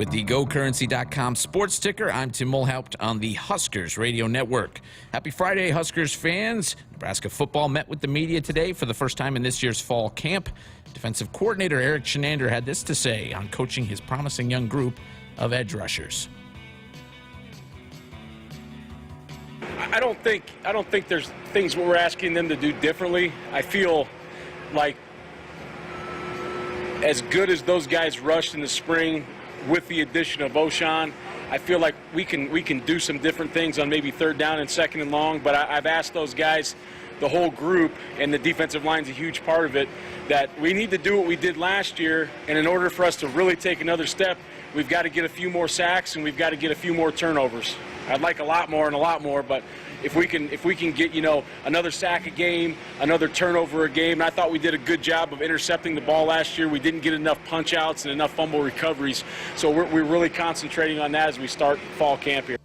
With the GoCurrency.com sports ticker, I'm Tim Mulhaupt on the Huskers Radio Network. Happy Friday, Huskers fans. Nebraska football met with the media today for the first time in this year's fall camp. Defensive coordinator Eric Shenander had this to say on coaching his promising young group of edge rushers. I don't think there's things we're asking them to do differently. I feel like as good as those guys rushed in the spring with the addition of O'Shawn, I feel like we can do some different things on maybe third down and second and long, but I've asked those guys, the whole group, and the defensive line's a huge part of it, that we need to do what we did last year, and in order for us to really take another step, we've got to get a few more sacks and we've got to get a few more turnovers. I'd like a lot more, but if we can get, another sack a game, another turnover a game, and I thought we did a good job of intercepting the ball last year. We didn't get enough punch outs and enough fumble recoveries, so we're really concentrating on that as we start fall camp here.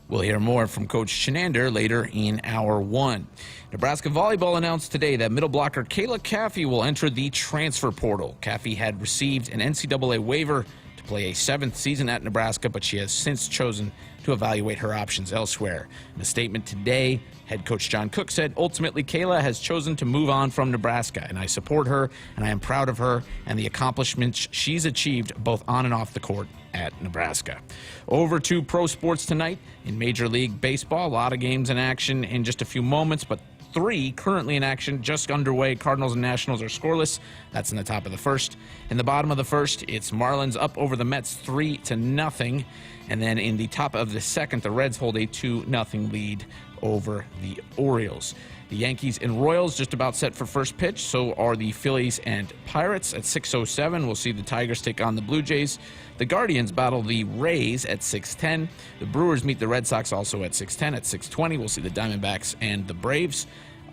We'll hear more from Coach Shenander later in Hour 1. Nebraska volleyball announced today that middle blocker Kayla Cappy will enter the transfer portal. Cappy had received an NCAA waiver to play a 7th season at Nebraska, but she has since chosen to evaluate her options elsewhere. In a statement today, head coach John Cook said, ultimately, Kayla has chosen to move on from Nebraska, and I support her, and I am proud of her and the accomplishments she's achieved both on and off the court at Nebraska. Over to pro sports tonight. In Major League Baseball, a lot of games in action in just a few moments, but 3 currently in action, just underway. Cardinals and Nationals are scoreless. That's in the top of the first. In the bottom of the first, it's Marlins up over the Mets 3-0. And then in the top of the second, the Reds hold a 2-0 lead over the Orioles. The Yankees and Royals just about set for first pitch. So are the Phillies and Pirates at 6:07. We'll see the Tigers take on the Blue Jays. The Guardians battle the Rays at 6:10. The Brewers meet the Red Sox also at 6:10. At 6:20, we'll see the Diamondbacks and the Braves.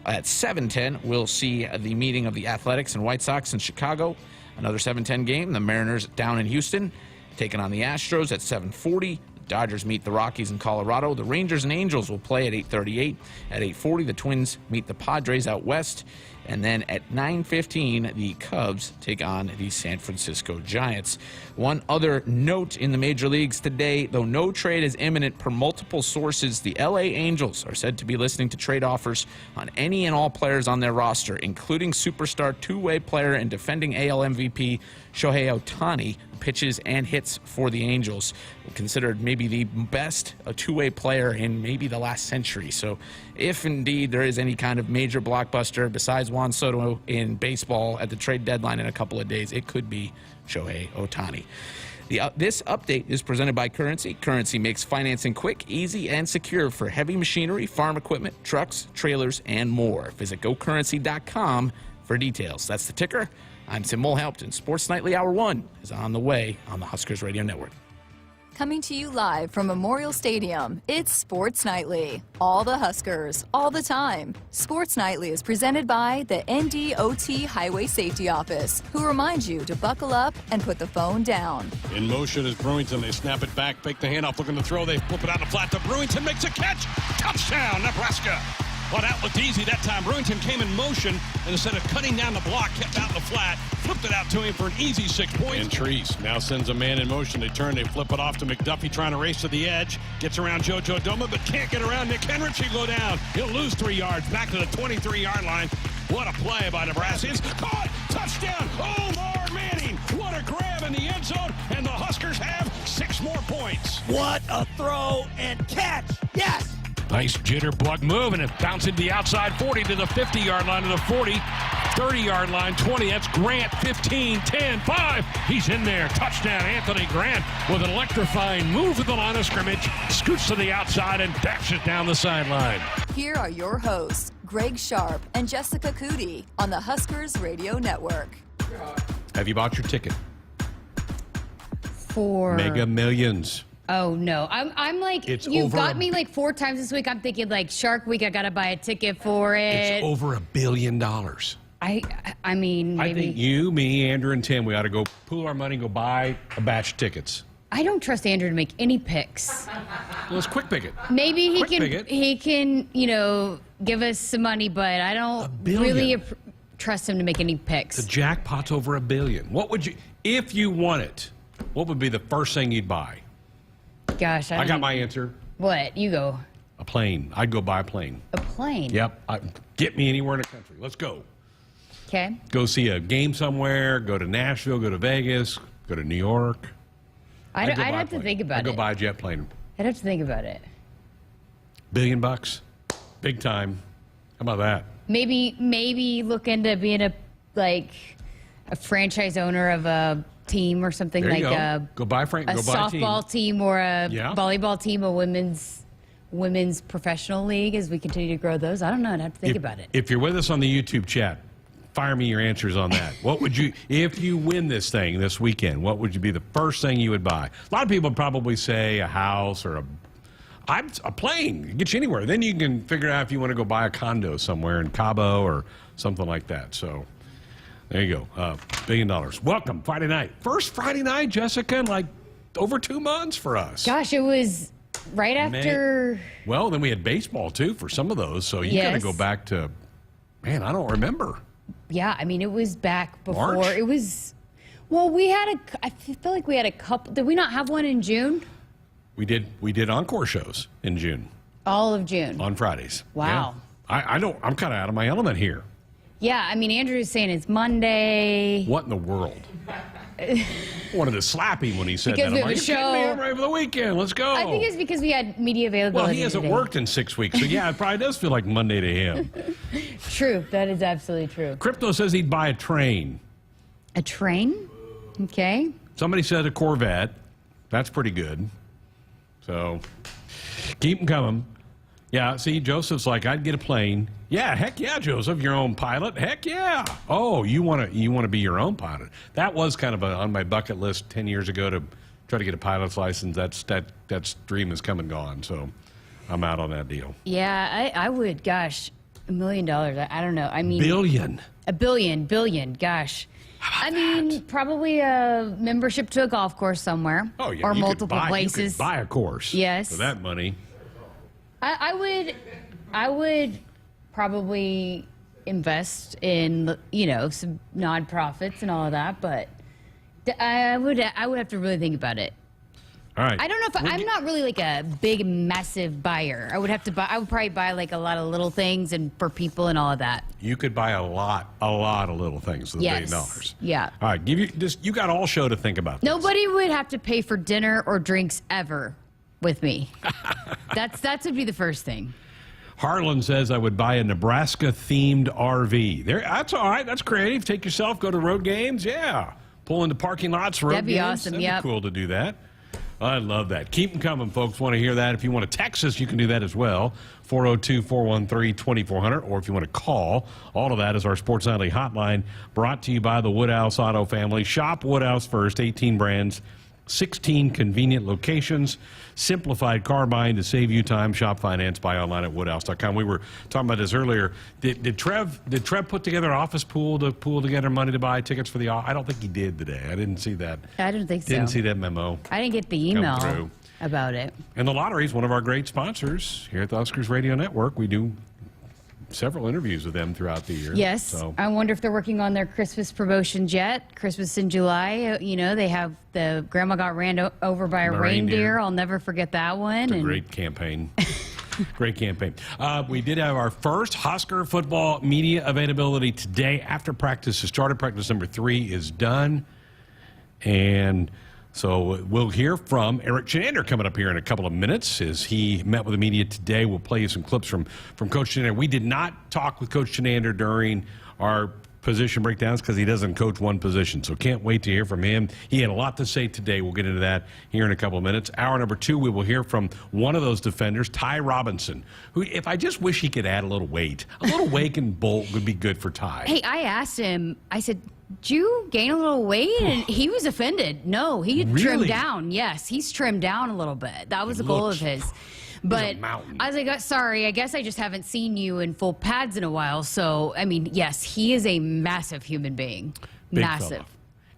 At 7:10, we'll see the meeting of the Athletics and White Sox in Chicago. Another 7:10 game. The Mariners down in Houston, taking on the Astros at 7:40. Dodgers meet the Rockies in Colorado. The Rangers and Angels will play at 8:38. At 8:40, the Twins meet the Padres out west. And then at 9:15, the Cubs take on the San Francisco Giants. One other note in the major leagues today, though no trade is imminent per multiple sources, the LA Angels are said to be listening to trade offers on any and all players on their roster, including superstar two-way player and defending AL MVP Shohei Ohtani, pitches and hits for the Angels, considered maybe the best two-way player in maybe the last century. So if indeed there is any kind of major blockbuster besides Juan Soto in baseball at the trade deadline in a couple of days, it could be Shohei Ohtani. This update is presented by Currency. Currency makes financing quick, easy, and secure for heavy machinery, farm equipment, trucks, trailers, and more. Visit GoCurrency.com for details. That's the ticker. I'm Tim Mulhaupt, and Sports Nightly Hour 1 is on the way on the Huskers Radio Network. Coming to you live from Memorial Stadium, it's Sports Nightly. All the Huskers, all the time. Sports Nightly is presented by the NDOT Highway Safety Office, who reminds you to buckle up and put the phone down. In motion is Brewington. They snap it back, fake the handoff, looking to throw. They flip it out the flat to Brewington, makes a catch. Touchdown, Nebraska. Well, that looked easy that time. Brewington came in motion, and instead of cutting down the block, kept out the flat, flipped it out to him for an easy 6 points. And Treese now sends a man in motion. They turn, they flip it off to McDuffie, trying to race to the edge. Gets around JoJo Doma, but can't get around Nick Henrich. He'll go down. He'll lose 3 yards, back to the 23-yard line. What a play by Nebraska. It's caught. Touchdown. Omar Manning. What a grab in the end zone, and the Huskers have 6 more points. What a throw and catch. Yes. Nice jitterbug move, and it bouncing the outside 40 to the 50-yard line, to the 40, 30-yard line, 20. That's Grant, 15, 10, 5. He's in there. Touchdown, Anthony Grant, with an electrifying move to the line of scrimmage, scoots to the outside and dashes down the sideline. Here are your hosts, Greg Sharpe and Jessica Coody on the Huskers Radio Network. Have you bought your ticket? For Mega Millions. Oh no, I'm like, you've got me like 4 times this week. I'm thinking like Shark Week, I gotta buy a ticket for it. It's over $1 billion. I mean, maybe. I think you, me, Andrew, and Tim, we ought to go pool our money and go buy a batch of tickets. I don't trust Andrew to make any picks. Well, it's quick picket. Maybe he can, give us some money, but I don't really trust him to make any picks. The jackpot's over $1 billion. What would you, if you won it, what would be the first thing you'd buy? Gosh, I got my answer. What? You go. A plane. I'd go buy a plane. A plane? Yep. Get me anywhere in the country. Let's go. Okay. Go see a game somewhere. Go to Nashville. Go to Vegas. Go to New York. I'd have to think about it. I'd go buy a jet plane. I'd have to think about it. $1 billion. Big time. How about that? Maybe look into being a franchise owner of a team or something There you like go. Go buy Frank. a Go buy a softball team or a volleyball team, a women's professional league as we continue to grow those. I don't know. I'd have to think about it. If you're with us on the YouTube chat, fire me your answers on that. What would you, if you win this thing this weekend, what would be the first thing you would buy? A lot of people would probably say a house or a plane. Get you anywhere. Then you can figure out if you want to go buy a condo somewhere in Cabo or something like that. So there you go. $1 billion. Welcome, Friday night. First Friday night, Jessica, in like over 2 months for us. Gosh, it was right after. Well, then we had baseball too for some of those. So you got to go back to, man, I don't remember. Yeah, I mean, it was back before. March? It was. Well, I feel like we had a couple. Did we not have one in June? We did encore shows in June. All of June. On Fridays. Wow. Yeah. I'm kind of out of my element here. Yeah, I mean, Andrew's saying it's Monday. What in the world? Wanted to slap him when he said because that. We I'm have like, a show. I'm ready for the weekend. Let's go. I think it's because we had media availability. Well, he hasn't worked in 6 weeks, so yeah, it probably does feel like Monday to him. True. That is absolutely true. Crypto says he'd buy a train. A train? Okay. Somebody said a Corvette. That's pretty good. So keep them coming. Yeah, see, Joseph's like, I'd get a plane. Yeah, heck yeah, Joseph, your own pilot. Heck yeah. Oh, you want to be your own pilot. That was kind of on my bucket list 10 years ago to try to get a pilot's license. That dream has come and gone, so I'm out on that deal. Yeah, I would. Gosh, $1 million. I don't know. I mean, $1 billion. Gosh. I mean, probably a membership to a golf course somewhere. Oh, yeah. Or multiple places. You could buy a course. Yes. For that money. I would probably invest in, some nonprofits and all of that, but I would have to really think about it. All right. I don't know if I'm not really like a big, massive buyer. I would probably buy like a lot of little things and for people and all of that. You could buy a lot of little things with $1 billion. Yeah. All right. You got all show to think about this. Nobody would have to pay for dinner or drinks ever with me. That would be the first thing. Harlan says I would buy a Nebraska-themed RV. That's all right. That's creative. Take yourself, go to road games. Yeah. Pull into parking lots, road That'd be games. awesome. That'd be cool to do that. I love that. Keep them coming, folks. Want to hear that? If you want to text us, you can do that as well. 402-413-2400. Or if you want to call, all of that is our Sports Nightly hotline, brought to you by the Woodhouse Auto family. Shop Woodhouse first. 18 brands, 16 convenient locations. Simplified car buying to save you time. Shop finance. Buy online at woodhouse.com. We were talking about this earlier. Did Trev put together an office pool to pool together money to buy tickets for the? I don't think he did today. I didn't see that. I didn't think so. Didn't see that memo. I didn't get the email about it. And the lottery is one of our great sponsors here at the Huskers Radio Network. We do several interviews with them throughout the year. Yes. So. I wonder if they're working on their Christmas promotions yet. Christmas in July. They have the Grandma Got Ran Over by a Reindeer. I'll never forget that one. It's a great campaign. Great campaign. We did have our first Husker football media availability today after practice has started. Practice number 3 is done. And so we'll hear from Eric Chenander coming up here in a couple of minutes as he met with the media today. We'll play you some clips from Coach Chenander. We did not talk with Coach Chenander during our position breakdowns because he doesn't coach one position. So can't wait to hear from him. He had a lot to say today. We'll get into that here in a couple of minutes. Hour number 2, we will hear from one of those defenders, Ty Robinson, who, if I just wish he could add a little weight. A little weight and bulk would be good for Ty. Hey, I asked him, I said, did you gain a little weight? And he was offended. No, he trimmed down. Yes, he's trimmed down a little bit. That was a goal of his. But I was like, sorry, I guess I just haven't seen you in full pads in a while. So, I mean, yes, he is a massive human being. Big massive. Fella.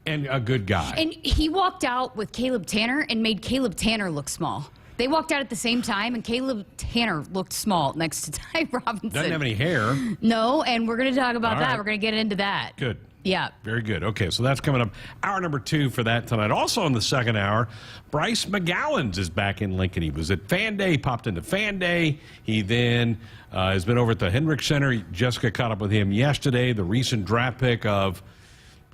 And a good guy. And he walked out with Caleb Tanner and made Caleb Tanner look small. They walked out at the same time, and Caleb Tanner looked small next to Ty Robinson. Doesn't have any hair. No, and we're going to talk about All that. right. We're going to get into that. Good. Yeah. Very good. Okay, so that's coming up. Hour number 2 for that tonight. Also in the second hour, Bryce McGowan is back in Lincoln. He was at Fan Day, popped into Fan Day. He then has been over at the Hendrick Center. Jessica caught up with him yesterday. The recent draft pick of,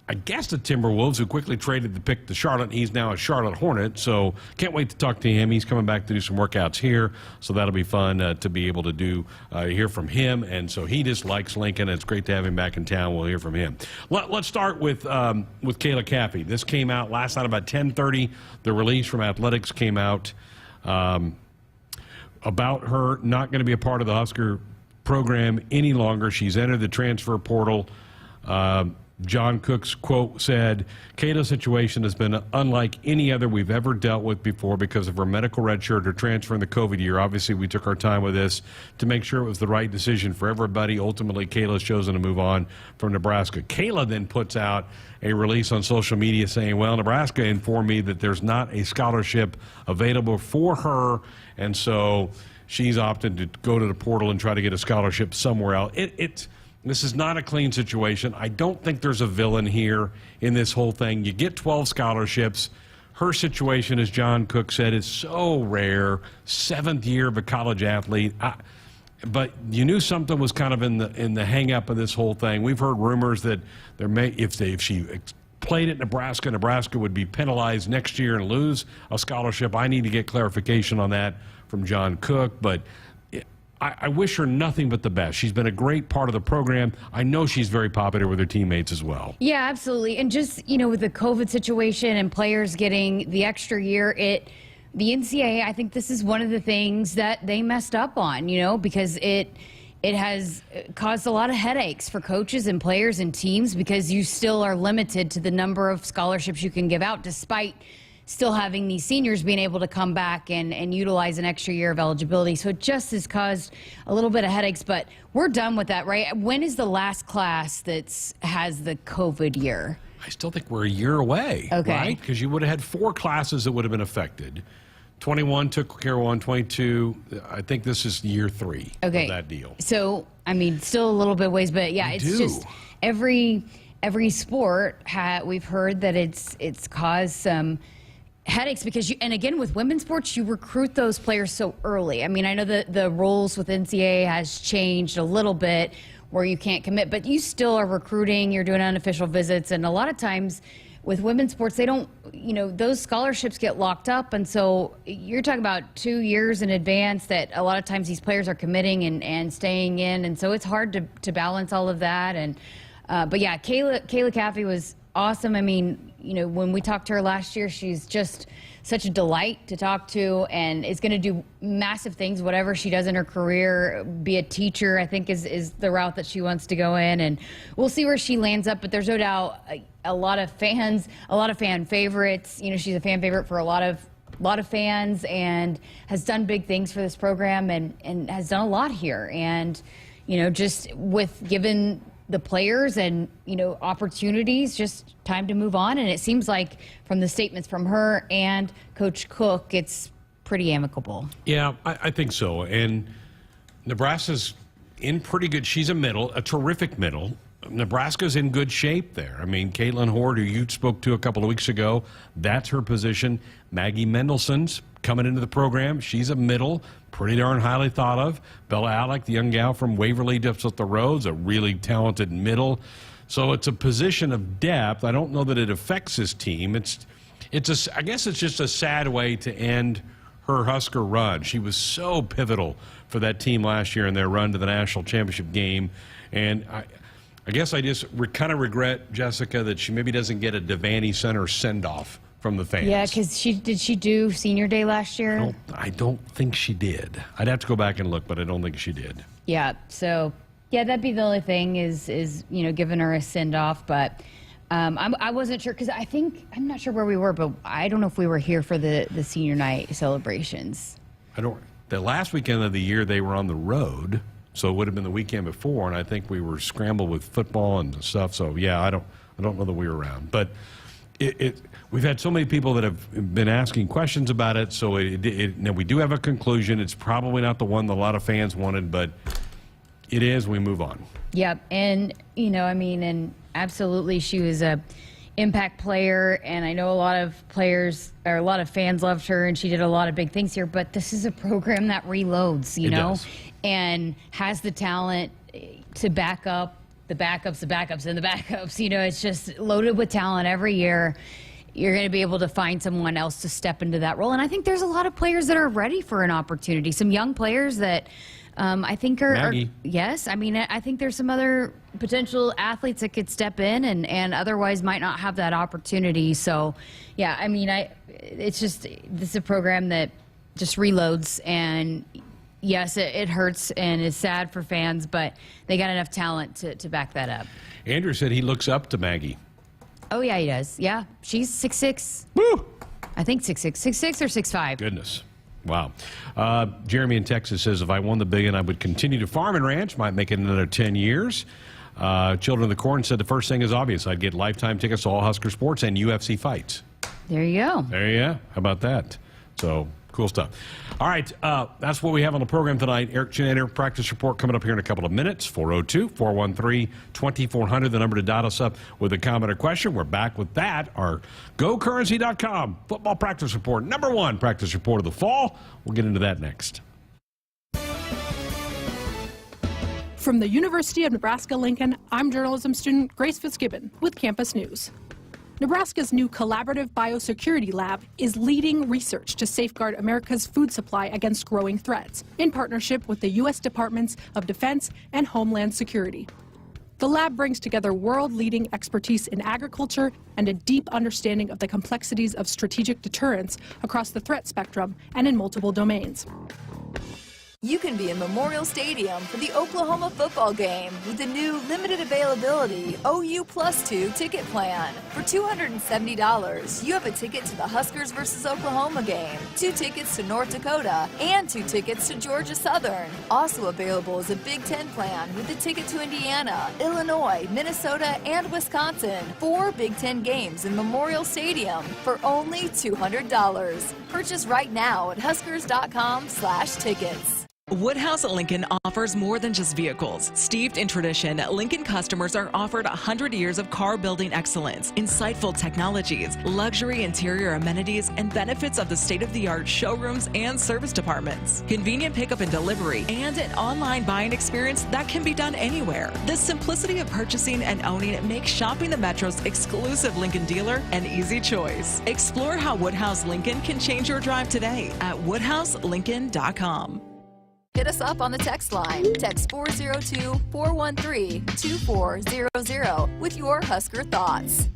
I guess, the Timberwolves, who quickly traded the pick to Charlotte. He's now a Charlotte Hornet, so can't wait to talk to him. He's coming back to do some workouts here, so that'll be fun to be able to do hear from him. And so he just likes Lincoln. It's great to have him back in town. We'll hear from him. Let's start with Kayla Cappy. This came out last night about 10:30. The release from Athletics came out about her not going to be a part of the Husker program any longer. She's entered the transfer portal. John Cook's quote said, Kayla's situation has been unlike any other we've ever dealt with before because of her medical red shirt, her transfer in the COVID year. Obviously, we took our time with this to make sure it was the right decision for everybody. Ultimately, Kayla's chosen to move on from Nebraska. Kayla then puts out a release on social media saying, well, Nebraska informed me that there's not a scholarship available for her, and so she's opted to go to the portal and try to get a scholarship somewhere else. This is not a clean situation. I don't think there's a villain here in this whole thing. You get 12 scholarships. Her situation, as John Cook said, is so rare. 7th year of a college athlete. But you knew something was kind of in the hang-up of this whole thing. We've heard rumors that if she played at Nebraska, Nebraska would be penalized next year and lose a scholarship. I need to get clarification on that from John Cook, but I wish her nothing but the best. She's been a great part of the program. I know she's very popular with her teammates as well. Yeah, absolutely. And just, with the COVID situation and players getting the extra year, the NCAA, I think this is one of the things that they messed up on, because it has caused a lot of headaches for coaches and players and teams because you still are limited to the number of scholarships you can give out despite still having these seniors being able to come back and utilize an extra year of eligibility. So it just has caused a little bit of headaches, but we're done with that, right? When is the last class that has the COVID year? I still think we're a year away, right? Because you would have had 4 classes that would have been affected. 21 took care of 1, 22. I think this is year 3 of that deal. So, still a little bit ways, but yeah, just every sport, we've heard that it's caused some headaches because and again with women's sports you recruit those players so early. I know the rules with NCAA has changed a little bit where you can't commit, but you still are recruiting, you're doing unofficial visits, and a lot of times with women's sports they don't, those scholarships get locked up, and so you're talking about 2 years in advance that a lot of times these players are committing and staying in, and so it's hard to balance all of that. And but yeah, Kayla Cappy was awesome. When we talked to her last year, she's just such a delight to talk to and is going to do massive things, whatever she does in her career. Be a teacher, I think, is the route that she wants to go in, and we'll see where she lands up. But there's no doubt a lot of fans, a lot of fan favorites. She's a fan favorite for a lot of fans and has done big things for this program and has done a lot here. And, just with given the players and opportunities, just time to move on. And it seems like from the statements from her and Coach Cook, it's pretty amicable. Yeah, I think so. And Nebraska's in pretty good. She's a terrific middle. Nebraska's in good shape there. Caitlin Horde, who you spoke to a couple of weeks ago, that's her position. Maggie Mendelson's coming into the program. She's a middle, pretty darn highly thought of. Bella Alec, the young gal from Waverly, just up the road's a really talented middle. So it's a position of depth. I don't know that it affects this team. I guess it's just a sad way to end her Husker run. She was so pivotal for that team last year in their run to the national championship game. And I guess I just kind of regret, Jessica, that she maybe doesn't get a Devaney Center send-off from the fans. Yeah, because did she do senior day last year? I don't think she did. I'd have to go back and look, but I don't think she did. Yeah, so yeah, that'd be the only thing is giving her a send-off. But I wasn't sure because I'm not sure where we were, but I don't know if we were here for the senior night celebrations. The last weekend of the year they were on the road, so it would have been the weekend before, and I think we were scrambled with football and stuff. So yeah, I don't know that we were around, but we've had so many people that have been asking questions about it. So now we do have a conclusion. It's probably not the one that a lot of fans wanted, but It is. We move on. Yep. And, and absolutely she was a impact player, and I know a lot of players or a lot of fans loved her, and she did a lot of big things here, but this is a program that reloads, does. and has the talent to back up the backups, and the backups. It's just loaded with talent every year. You're going to be able to find someone else to step into that role. And I think there's a lot of players that are ready for an opportunity. Some young players that I think are yes. I think there's some other potential athletes that could step in and otherwise might not have that opportunity. So, yeah, it's just, this is a program that just reloads, and yes, it hurts and is sad for fans, but they got enough talent to back that up. Andrew said he looks up to Maggie. Oh, yeah, he does. Yeah, she's 6'6". Woo! I think 6'6". 6'6" or 6'5". Goodness. Wow. Jeremy in Texas says, if I won the billion, I would continue to farm and ranch. Might make it another 10 years. Children of the Corn said the first thing is obvious. I'd get lifetime tickets to all Husker sports and UFC fights. There you go. There you go. How about that? So, cool stuff. All right, that's what we have on the program tonight. Eric Chenander, practice report coming up here in a couple of minutes. 402-413-2400, the number to dot us up with a comment or question. We're back with that. Our GoCurrency.com football practice report, number one practice report of the fall. We'll get into that next. From the University of Nebraska-Lincoln, I'm journalism student Grace Fitzgibbon with Campus News. Nebraska's new collaborative biosecurity lab is leading research to safeguard America's food supply against growing threats in partnership with the U.S. Departments of Defense and Homeland Security. The lab brings together world-leading expertise in agriculture and a deep understanding of the complexities of strategic deterrence across the threat spectrum and in multiple domains. You can be in Memorial Stadium for the Oklahoma football game with the new limited availability OU Plus 2 ticket plan. For $270, you have a ticket to the Huskers versus Oklahoma game, 2 tickets to North Dakota, and 2 tickets to Georgia Southern. Also available is a Big Ten plan with a ticket to Indiana, Illinois, Minnesota, and Wisconsin. 4 Big Ten games in Memorial Stadium for only $200. Purchase right now at huskers.com/tickets. Woodhouse at Lincoln offers more than just vehicles. Steeped in tradition, Lincoln customers are offered 100 years of car building excellence, insightful technologies, luxury interior amenities, and benefits of the state-of-the-art showrooms and service departments. Convenient pickup and delivery, and an online buying experience that can be done anywhere. The simplicity of purchasing and owning makes shopping the Metro's exclusive Lincoln dealer an easy choice. Explore how Woodhouse Lincoln can change your drive today at woodhouselincoln.com. Hit us up on the text line. Text 402-413-2400 with your Husker thoughts.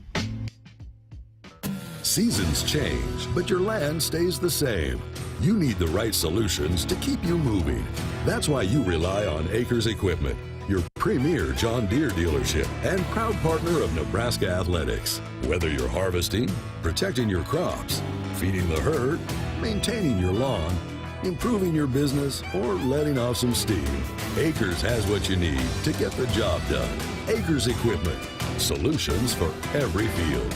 Seasons change, but your land stays the same. You need the right solutions to keep you moving. That's why you rely on Acres Equipment, your premier John Deere dealership and proud partner of Nebraska Athletics. Whether you're harvesting, protecting your crops, feeding the herd, maintaining your lawn, improving your business, or letting off some steam, Acres has what you need to get the job done. Acres Equipment, solutions for every field.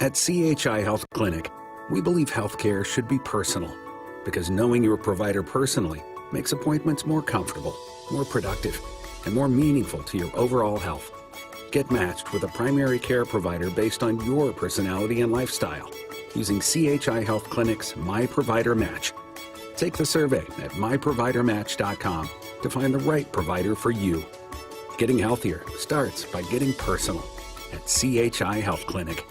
At CHI Health Clinic, we believe healthcare should be personal, because knowing your provider personally makes appointments more comfortable, more productive, and more meaningful to your overall health. Get matched with a primary care provider based on your personality and lifestyle using CHI Health Clinic's My Provider Match. Take the survey at myprovidermatch.com to find the right provider for you. Getting healthier starts by getting personal at CHI Health Clinic.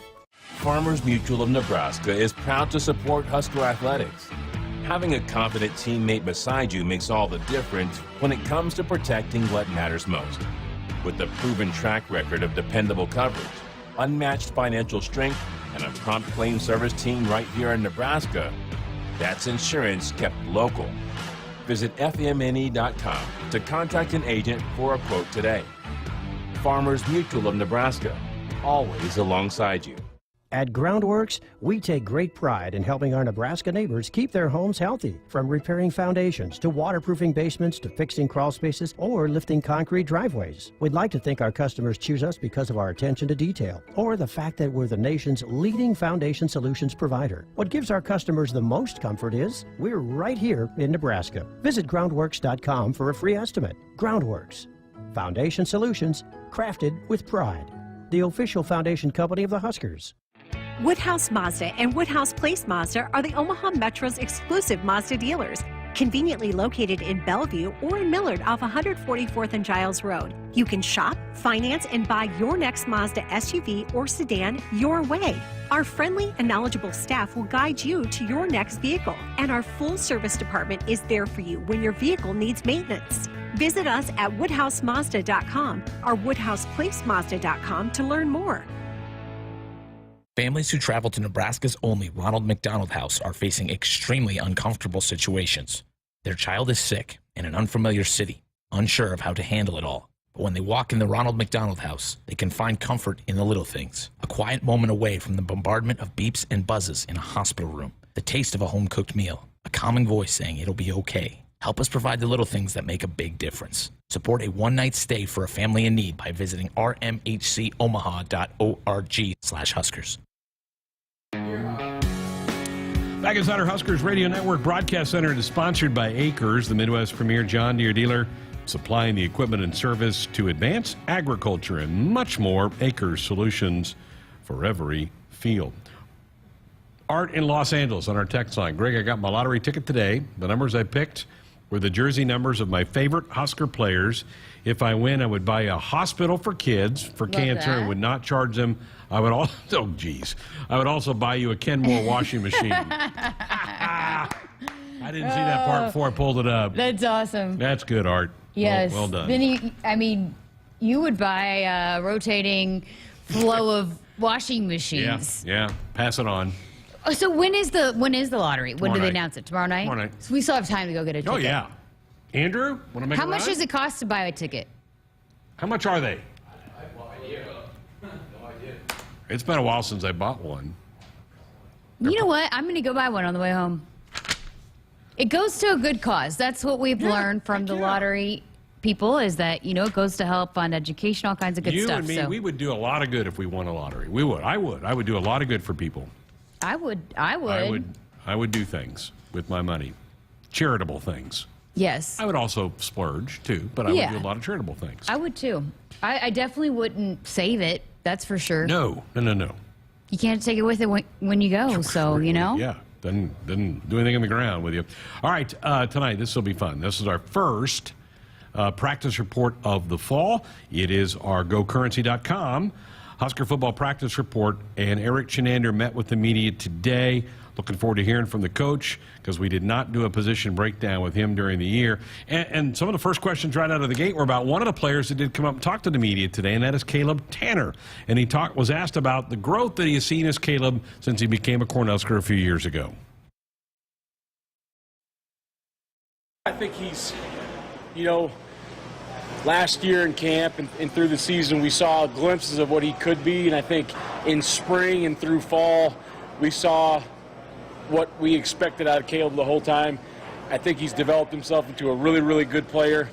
Farmers Mutual of Nebraska is proud to support Husker athletics. Having a confident teammate beside you makes all the difference when it comes to protecting what matters most. With a proven track record of dependable coverage, unmatched financial strength, and a prompt claim service team right here in Nebraska, that's insurance kept local. Visit FMNE.com to contact an agent for a quote today. Farmers Mutual of Nebraska, always alongside you. At Groundworks, we take great pride in helping our Nebraska neighbors keep their homes healthy, from repairing foundations to waterproofing basements to fixing crawl spaces or lifting concrete driveways. We'd like to think our customers choose us because of our attention to detail or the fact that we're the nation's leading foundation solutions provider. What gives our customers the most comfort is we're right here in Nebraska. Visit groundworks.com for a free estimate. Groundworks, foundation solutions crafted with pride. The official foundation company of the Huskers. Woodhouse Mazda and Woodhouse Place Mazda are the Omaha Metro's exclusive Mazda dealers, conveniently located in Bellevue or in Millard off 144th and Giles Road. You can shop, finance, and buy your next Mazda SUV or sedan your way. Our friendly and knowledgeable staff will guide you to your next vehicle, and our full service department is there for you when your vehicle needs maintenance. Visit us at woodhousemazda.com or woodhouseplacemazda.com to learn more. Families who travel to Nebraska's only Ronald McDonald House are facing extremely uncomfortable situations. Their child is sick in an unfamiliar city, unsure of how to handle it all. But when they walk in the Ronald McDonald House, they can find comfort in the little things. A quiet moment away from the bombardment of beeps and buzzes in a hospital room. The taste of a home-cooked meal. A calming voice saying it'll be okay. Help us provide the little things that make a big difference. Support a one-night stay for a family in need by visiting rmhcomaha.org/Huskers. Back inside our Huskers Radio Network Broadcast Center is sponsored by Acres, the Midwest premier John Deere dealer, supplying the equipment and service to advance agriculture and much more. Acres, solutions for every field. Art in Los Angeles on our text line. Greg, I got my lottery ticket today. The numbers I picked were the jersey numbers of my favorite Husker players. If I win, I would buy a hospital for kids for cancer and would not charge them. I would also, I would also buy you a Kenmore washing machine. I didn't see that part before I pulled it up. That's awesome. That's good, Art. Yes. Well done. Then you would buy a rotating flow of washing machines. Yeah. Pass it on. Oh, so when is the lottery? When do they night. announce it? Tomorrow night? Tomorrow night. So we still have time to go get a ticket. Oh, yeah. Andrew, want to make How a much run? does it cost to buy a ticket? How much are they? It's been a while since I bought one. You know what? I'm going to go buy one on the way home. It goes to a good cause. That's what we've learned from the lottery people, is that, it goes to help fund education, all kinds of good stuff. You and me, we would do a lot of good if we won a lottery. We would. I would do a lot of good for people. I would. I would do things with my money. Charitable things. Yes. I would also splurge, too, but I would do a lot of charitable things. I would, too. I definitely wouldn't save it. That's for sure. No. You can't take it with it when you go, so, Yeah. Then do anything on the ground with you. All right, tonight, this will be fun. This is our first practice report of the fall. It is our GoCurrency.com Husker football practice report, and Eric Chenander met with the media today. Looking forward to hearing from the coach, because we did not do a position breakdown with him during the year. And some of the first questions right out of the gate were about one of the players that did come up and talk to the media today, and that is Caleb Tanner. And he was asked about the growth that he has seen as Caleb since he became a Cornhusker a few years ago. I think he's, last year in camp and through the season, we saw glimpses of what he could be. And I think in spring and through fall, we saw what we expected out of Caleb the whole time. I think he's developed himself into a really, really good player.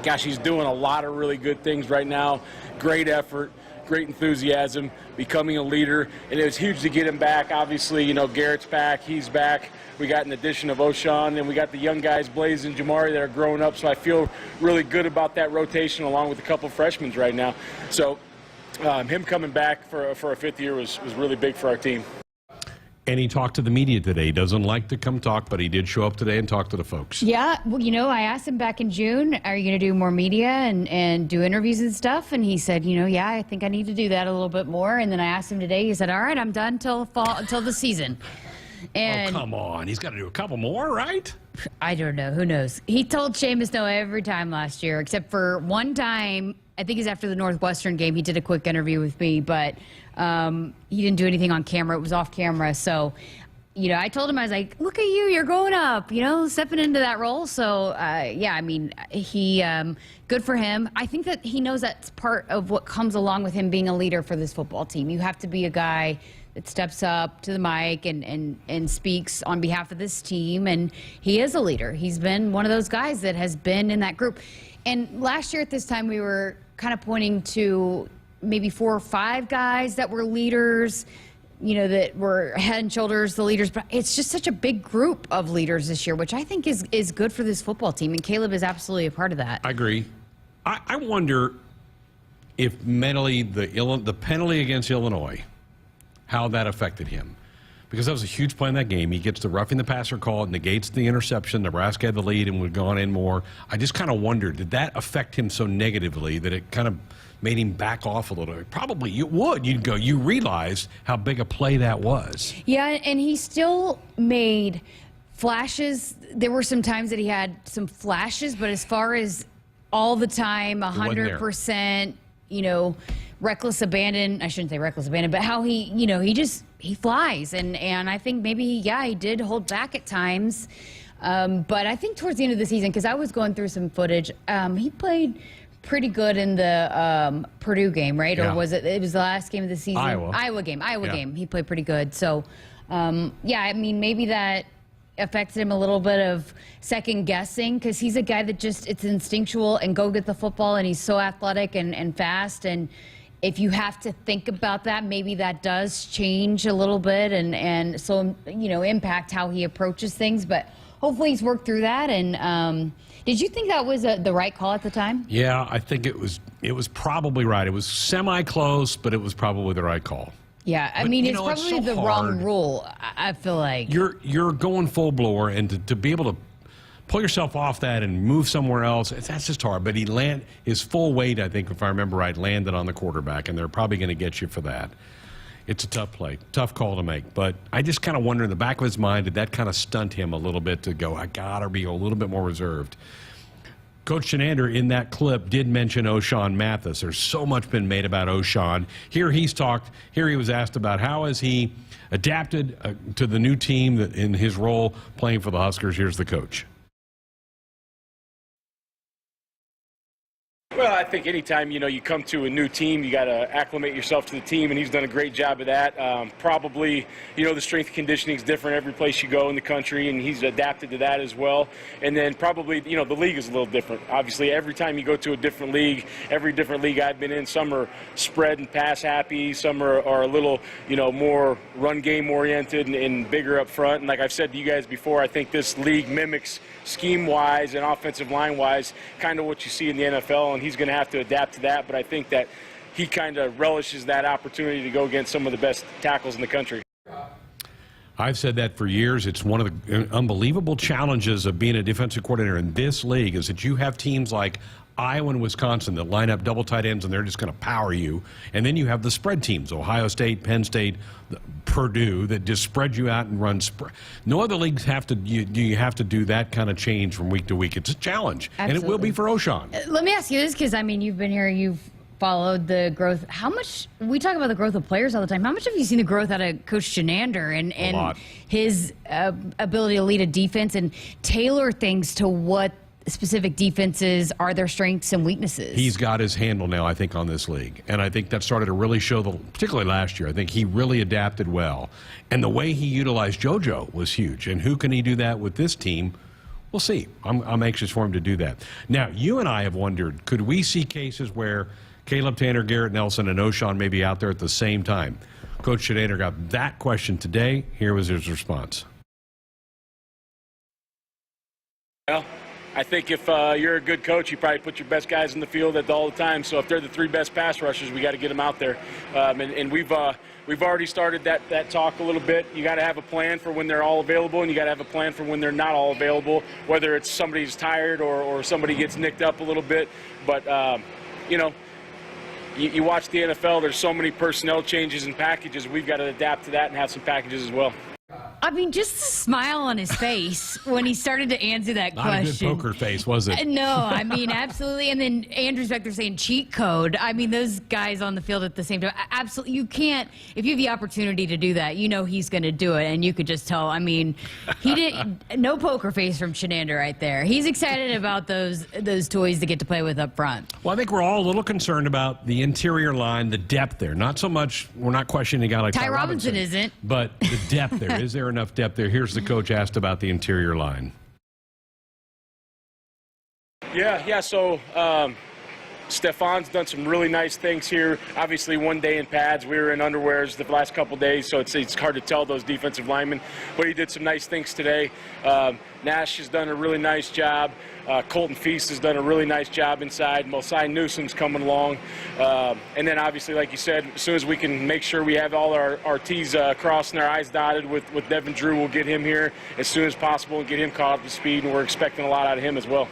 He's doing a lot of really good things right now. Great effort, great enthusiasm, becoming a leader. And it was huge to get him back. Obviously, Garrett's back, he's back. We got an addition of O'Shawn, and we got the young guys, Blaze and Jamari, that are growing up. So I feel really good about that rotation, along with a couple of freshmen right now. So him coming back for a fifth year was really big for our team. And he talked to the media today. He doesn't like to come talk, but he did show up today and talk to the folks. Yeah, well, I asked him back in June, are you going to do more media and do interviews and stuff? And he said, yeah, I think I need to do that a little bit more. And then I asked him today, he said, all right, I'm done until the season. And come on. He's got to do a couple more, right? I don't know. Who knows? He told Seamus no every time last year, except for one time. I think it's after the Northwestern game. He did a quick interview with me, but he didn't do anything on camera. It was off camera. So I told him, I was like, look at you, you're growing up, stepping into that role. So, yeah, I mean, he, good for him. I think that he knows that's part of what comes along with him being a leader for this football team. You have to be a guy that steps up to the mic and speaks on behalf of this team. And he is a leader. He's been one of those guys that has been in that group. And last year at this time, we were kind of pointing to maybe 4 or 5 guys that were leaders, that were head and shoulders the leaders. But it's just such a big group of leaders this year, which I think is good for this football team. And Caleb is absolutely a part of that. I agree. I wonder if mentally the penalty against Illinois, how that affected him. Because that was a huge play in that game. He gets the roughing the passer call, it negates the interception. Nebraska had the lead and would have gone in more. I just kind of wondered, did that affect him so negatively that it kind of made him back off a little? Probably it would. You realize how big a play that was. Yeah, and he still made flashes. There were some times that he had some flashes, but as far as all the time, 100%, reckless abandon. I shouldn't say reckless abandon, but how he flies. And I think maybe, he did hold back at times. But I think towards the end of the season, because I was going through some footage, he played pretty good in the Purdue game, right? Yeah. Or was it was the last game of the season? Iowa game. He played pretty good. So, I mean, maybe that affected him a little bit of second guessing, because he's a guy that it's instinctual and go get the football, and he's so athletic and fast. And if you have to think about that, maybe that does change a little bit and so, impact how he approaches things. But hopefully he's worked through that. And did you think that was the right call at the time? Yeah, I think it was probably right. It was semi-close, but it was probably the right call. Yeah, I mean, it's probably the wrong rule, I feel like. You're going full blower, and to be able to pull yourself off that and move somewhere else, that's just hard. But his full weight, I think, if I remember right, landed on the quarterback, and they're probably going to get you for that. It's a tough play, tough call to make. But I just kind of wonder, in the back of his mind, did that kind of stunt him a little bit to go, I got to be a little bit more reserved? Coach Chenander in that clip did mention O'Shawn Mathis. There's so much been made about O'Shawn. Here he was asked about how has he adapted to the new team in his role playing for the Huskers. Here's the coach. Well, I think anytime, you come to a new team, you got to acclimate yourself to the team, and he's done a great job of that. Probably, the strength and conditioning is different every place you go in the country, and he's adapted to that as well. And then probably, the league is a little different. Obviously, every time you go to a different league, every different league I've been in, some are spread and pass happy, some are a little, more run game oriented and bigger up front. And like I've said to you guys before, I think this league mimics scheme-wise and offensive line-wise kind of what you see in the NFL, and he's going to have to adapt to that. But I think that he kind of relishes that opportunity to go against some of the best tackles in the country. I've said that for years. It's one of the unbelievable challenges of being a defensive coordinator in this league is that you have teams like Iowa and Wisconsin that line up double tight ends, and they're just going to power you. And then you have the spread teams, Ohio State, Penn State, Purdue, that just spread you out and run spread. No other leagues have to do that kind of change from week to week. It's a challenge. Absolutely. And it will be for O'Shawn. Let me ask you this, because, you've been here, you've followed the growth. How much, we talk about the growth of players all the time, how much have you seen the growth out of Coach Chenander and his ability to lead a defense and tailor things to what specific defenses are their strengths and weaknesses? He's got his handle now, I think, on this league. And I think that started to really show, particularly last year. I think he really adapted well. And the way he utilized JoJo was huge. And who can he do that with this team? We'll see. I'm anxious for him to do that. Now, you and I have wondered, could we see cases where Caleb Tanner, Garrett Nelson, and O'Shawn may be out there at the same time? Coach Chenander got that question today. Here was his response. Well, I think if you're a good coach, you probably put your best guys in the field all the time. So if they're the 3 best pass rushers, we got to get them out there. And we've already started that talk a little bit. You got to have a plan for when they're all available, and you got to have a plan for when they're not all available, whether it's somebody's tired or somebody gets nicked up a little bit. But, you watch the NFL, there's so many personnel changes and packages. We've got to adapt to that and have some packages as well. I mean, just the smile on his face when he started to answer that question. Not a good poker face, was it? No, I mean, absolutely. And then Andrew's back there saying cheat code. I mean, those guys on the field at the same time, absolutely. You can't, if you have the opportunity to do that, you know he's going to do it. And you could just tell, I mean, he didn't, no poker face from Shenander right there. He's excited about those toys to get to play with up front. Well, I think we're all a little concerned about the interior line, the depth there. Not so much, we're not questioning a guy like Ty Robinson isn't. But the depth there. Is there enough depth there? Here's the coach asked about the interior line. Yeah. So Stefan's done some really nice things here. Obviously, one day in pads. We were in underwears the last couple days, so it's hard to tell those defensive linemen. But he did some nice things today. Nash has done a really nice job. Colton Feast has done a really nice job inside. Mosai Newsom's coming along. And then, obviously, like you said, as soon as we can make sure we have all our T's crossed and our I's dotted with Devin Drew, we'll get him here as soon as possible and get him caught up to speed, and we're expecting a lot out of him as well.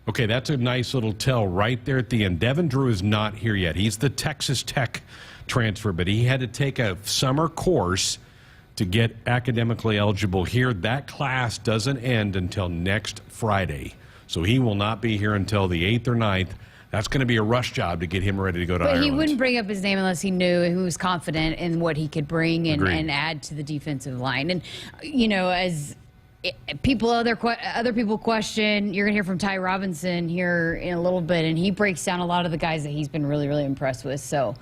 Okay, that's a nice little tell right there at the end. Devin Drew is not here yet. He's the Texas Tech transfer, but he had to take a summer course to get academically eligible here. That class doesn't end until next Friday, so he will not be here until the 8th or 9th. That's going to be a rush job to get him ready to go to Ireland. He wouldn't bring up his name unless he knew he was confident in what he could bring and add to the defensive line. And, you know, as other people question, you're going to hear from Ty Robinson here in a little bit, and he breaks down a lot of the guys that he's been really, really impressed with. So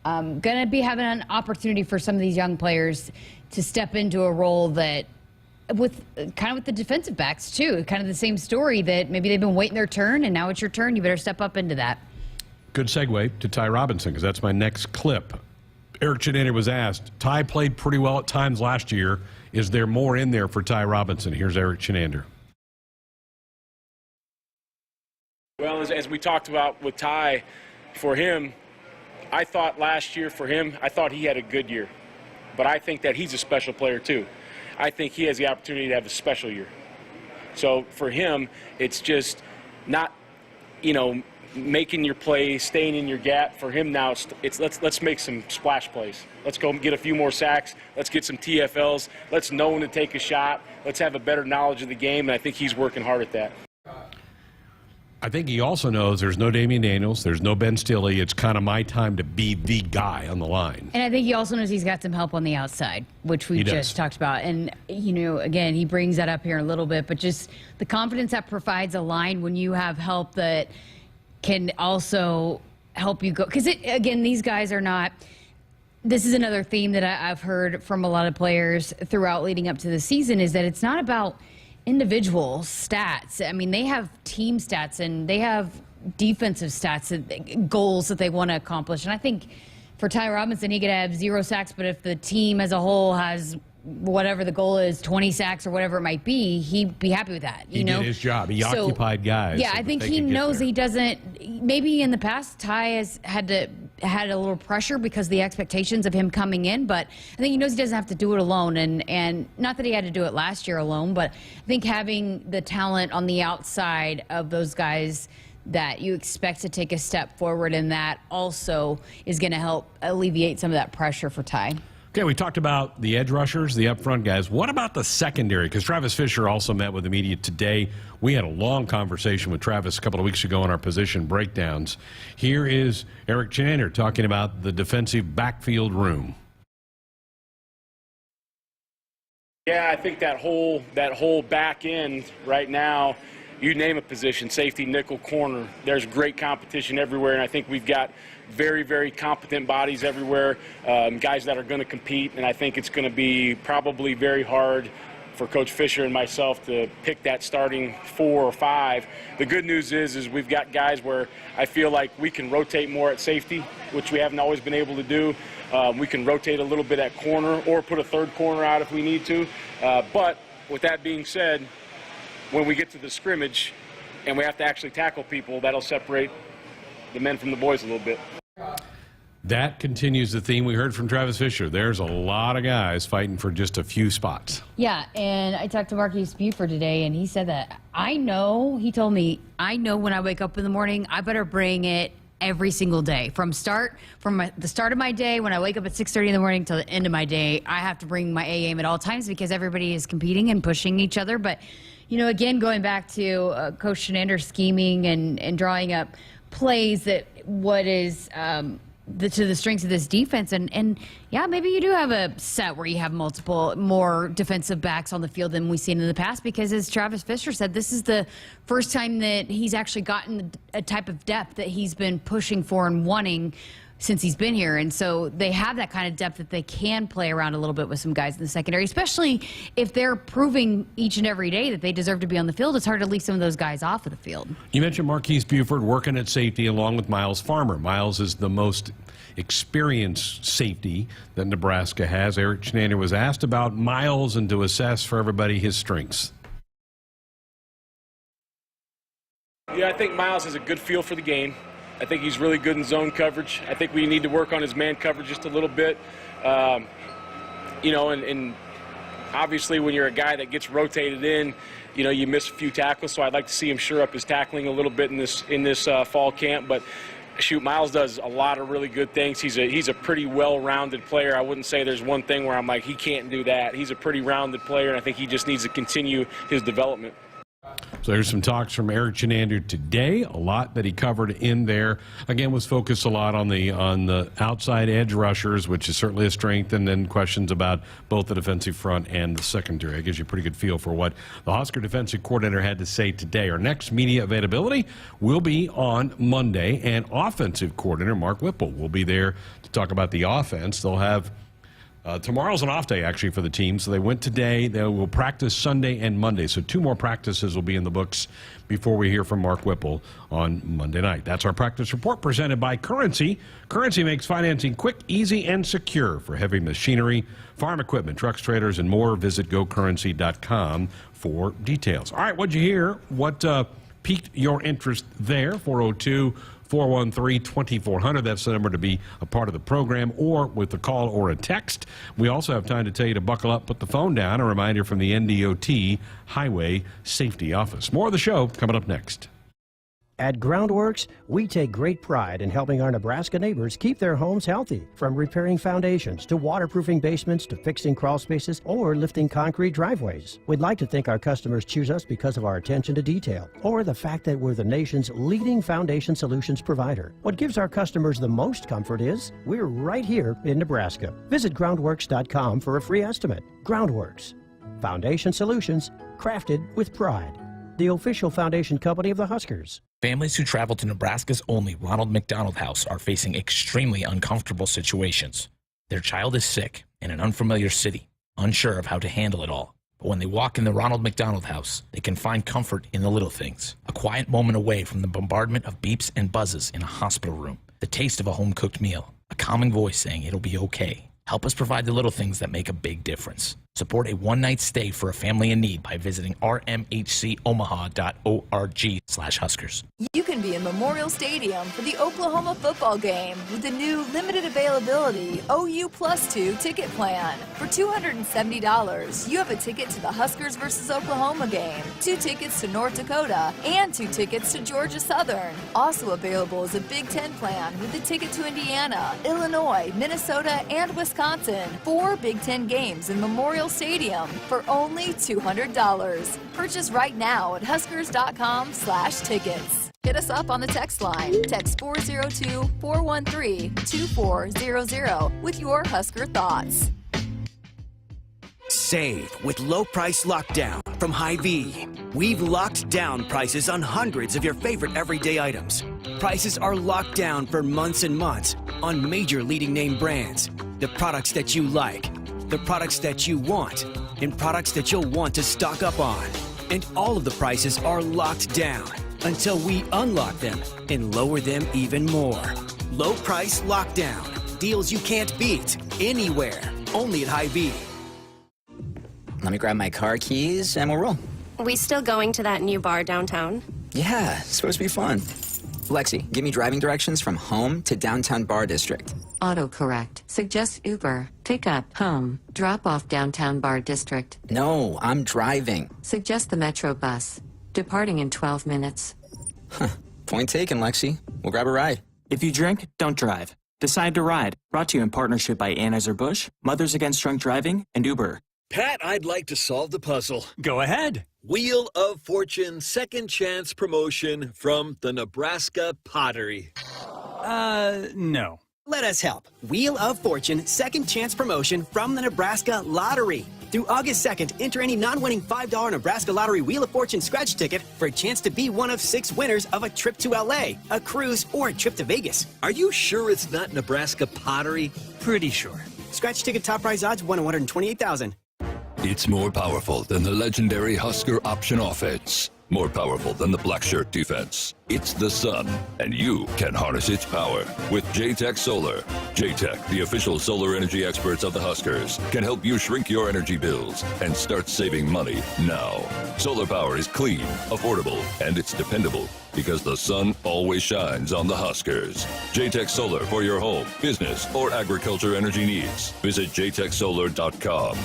going to be having an opportunity for some of these young players to step into a role that with the defensive backs too, kind of the same story that maybe they've been waiting their turn and now it's your turn. You better step up into that. Good segue to Ty Robinson, because that's my next clip. Eric Shenander was asked, Ty played pretty well at times last year. Is there more in there for Ty Robinson? Here's Eric Shenander. Well, as we talked about with Ty, for him, I thought last year for him, I thought he had a good year. But I think that he's a special player too. I think he has the opportunity to have a special year. So for him, it's just not, making your play, staying in your gap. For him now, let's make some splash plays. Let's go get a few more sacks. Let's get some TFLs. Let's know when to take a shot. Let's have a better knowledge of the game, and I think he's working hard at that. I think he also knows there's no Damian Daniels, there's no Ben Stille. It's kind of my time to be the guy on the line. And I think he also knows he's got some help on the outside, which we just talked about. And, again, he brings that up here a little bit, but just the confidence that provides a line when you have help that can also help you go. Because, again, these guys are not – this is another theme that I've heard from a lot of players throughout leading up to the season, is that it's not about – individual stats. I mean, they have team stats and they have defensive stats, goals that they want to accomplish. And I think for Ty Robinson, he could have 0 sacks, but if the team as a whole has whatever the goal is, 20 sacks or whatever it might be, he'd be happy with that. He did his job. He occupied guys. Yeah, I think he knows he doesn't. Maybe in the past, Ty has had a little pressure because of the expectations of him coming in, but I think he knows he doesn't have to do it alone. And not that he had to do it last year alone, but I think having the talent on the outside of those guys that you expect to take a step forward in that also is going to help alleviate some of that pressure for Ty. Okay, we talked about the edge rushers, the up front guys. What about the secondary? Because Travis Fisher also met with the media today. We had a long conversation with Travis a couple of weeks ago on our position breakdowns. Here is Eric Shenander talking about the defensive backfield room. Yeah, I think that whole back end right now, you name a position, safety, nickel, corner, there's great competition everywhere, and I think we've got very, very competent bodies everywhere, guys that are going to compete, and I think it's going to be probably very hard for Coach Fisher and myself to pick that starting 4 or 5. The good news is we've got guys where I feel like we can rotate more at safety, which we haven't always been able to do. We can rotate a little bit at corner or put a third corner out if we need to. But with that being said, when we get to the scrimmage and we have to actually tackle people, that'll separate the men from the boys a little bit. That continues the theme we heard from Travis Fisher. There's a lot of guys fighting for just a few spots. Yeah, and I talked to Marquise Buford today, and he said that he told me, I know when I wake up in the morning, I better bring it every single day. From the start of my day, when I wake up at 6:30 in the morning till the end of my day, I have to bring my A game at all times because everybody is competing and pushing each other. But, again, going back to Coach Shenander scheming and drawing up plays that what is to the strengths of this defense. And yeah, maybe you do have a set where you have more defensive backs on the field than we've seen in the past, because as Travis Fisher said, this is the first time that he's actually gotten a type of depth that he's been pushing for and wanting since he's been here. And so they have that kind of depth that they can play around a little bit with some guys in the secondary, especially if they're proving each and every day that they deserve to be on the field. It's hard to leave some of those guys off of the field. You mentioned Marquise Buford working at safety along with Miles Farmer. Miles is the most experienced safety that Nebraska has. Eric Shenander was asked about Miles and to assess for everybody his strengths. Yeah, I think Miles has a good feel for the game. I think he's really good in zone coverage. I think we need to work on his man coverage just a little bit. And obviously when you're a guy that gets rotated in, you miss a few tackles, so I'd like to see him shore up his tackling a little bit in this fall camp. But shoot, Miles does a lot of really good things. He's a pretty well-rounded player. I wouldn't say there's one thing where I'm like, he can't do that. He's a pretty rounded player, and I think he just needs to continue his development. So there's some talks from Eric Shenander today. A lot that he covered in there. Again, was focused a lot on the outside edge rushers, which is certainly a strength, and then questions about both the defensive front and the secondary. It gives you a pretty good feel for what the Husker defensive coordinator had to say today. Our next media availability will be on Monday, and offensive coordinator Mark Whipple will be there to talk about the offense. They'll have tomorrow's an off day, actually, for the team. So they went today. They will practice Sunday and Monday. So 2 more practices will be in the books before we hear from Mark Whipple on Monday night. That's our practice report presented by Currency. Currency makes financing quick, easy, and secure for heavy machinery, farm equipment, trucks, trailers, and more. Visit gocurrency.com for details. All right, what'd you hear? What piqued your interest there? 402-413-2400. That's the number to be a part of the program, or with a call or a text. We also have time to tell you to buckle up, put the phone down. A reminder from the NDOT Highway Safety Office. More of the show coming up next. At Groundworks, we take great pride in helping our Nebraska neighbors keep their homes healthy. From repairing foundations to waterproofing basements to fixing crawl spaces or lifting concrete driveways. We'd like to think our customers choose us because of our attention to detail or the fact that we're the nation's leading foundation solutions provider. What gives our customers the most comfort is we're right here in Nebraska. Visit groundworks.com for a free estimate. Groundworks, foundation solutions crafted with pride. The official foundation company of the Huskers. Families who travel to Nebraska's only Ronald McDonald House are facing extremely uncomfortable situations. Their child is sick in an unfamiliar city, unsure of how to handle it all. But when they walk in the Ronald McDonald House, they can find comfort in the little things. A quiet moment away from the bombardment of beeps and buzzes in a hospital room. The taste of a home-cooked meal. A calming voice saying it'll be okay. Help us provide the little things that make a big difference. Support a one-night stay for a family in need by visiting rmhcomaha.org/Huskers. You can be in Memorial Stadium for the Oklahoma football game with the new limited availability OU +2 ticket plan. For $270, you have a ticket to the Huskers versus Oklahoma game, 2 tickets to North Dakota, and 2 tickets to Georgia Southern. Also available is a Big Ten plan with a ticket to Indiana, Illinois, Minnesota, and Wisconsin. 4 Big Ten games in Memorial Stadium for only $200. Purchase right now at huskers.com/tickets. Hit us up on the text line. Text 402-413-2400 with your Husker thoughts. Save with low price lockdown from Hy-Vee. We've locked down prices on hundreds of your favorite everyday items. Prices are locked down for months and months on major leading name brands. The products that you like, the products that you want, and products that you'll want to stock up on. And all of the prices are locked down until we unlock them and lower them even more. Low price lockdown. Deals you can't beat anywhere. Only at Hy-Vee. Let me grab my car keys and we'll roll. We still going to that new bar downtown? Yeah, it's supposed to be fun. Lexi, give me driving directions from home to downtown bar district. Autocorrect. Suggest Uber. Pick up, home. Drop off downtown bar district. No, I'm driving. Suggest the Metro bus. Departing in 12 minutes. Huh. Point taken, Lexi. We'll grab a ride. If you drink, don't drive. Decide to ride. Brought to you in partnership by Anheuser-Busch, Mothers Against Drunk Driving, and Uber. Pat, I'd like to solve the puzzle. Go ahead. Wheel of Fortune second chance promotion from the Nebraska Pottery. No. Let us help. Wheel of Fortune second chance promotion from the Nebraska Lottery. Through August 2nd, enter any non-winning $5 Nebraska Lottery Wheel of Fortune scratch ticket for a chance to be one of 6 winners of a trip to LA, a cruise, or a trip to Vegas. Are you sure it's not Nebraska Pottery? Pretty sure. Scratch ticket top prize odds, 1 in 128,000. It's more powerful than the legendary Husker option offense. More powerful than the black shirt defense. It's the sun, and you can harness its power with JTech Solar. JTech, the official solar energy experts of the Huskers, can help you shrink your energy bills and start saving money now. Solar power is clean, affordable, and it's dependable because the sun always shines on the Huskers. JTech Solar for your home, business, or agriculture energy needs. Visit jtechsolar.com.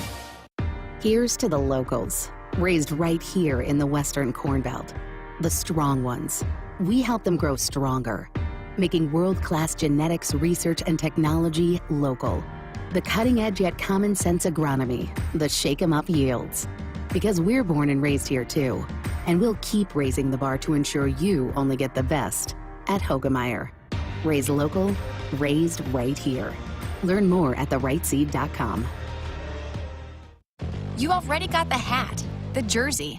Here's to the locals, raised right here in the Western Corn Belt. The strong ones. We help them grow stronger, making world-class genetics research and technology local. The cutting-edge yet common-sense agronomy, the shake-em-up yields. Because we're born and raised here too, and we'll keep raising the bar to ensure you only get the best at Hogemeyer. Raised local, raised right here. Learn more at therightseed.com. You already got the hat, the jersey,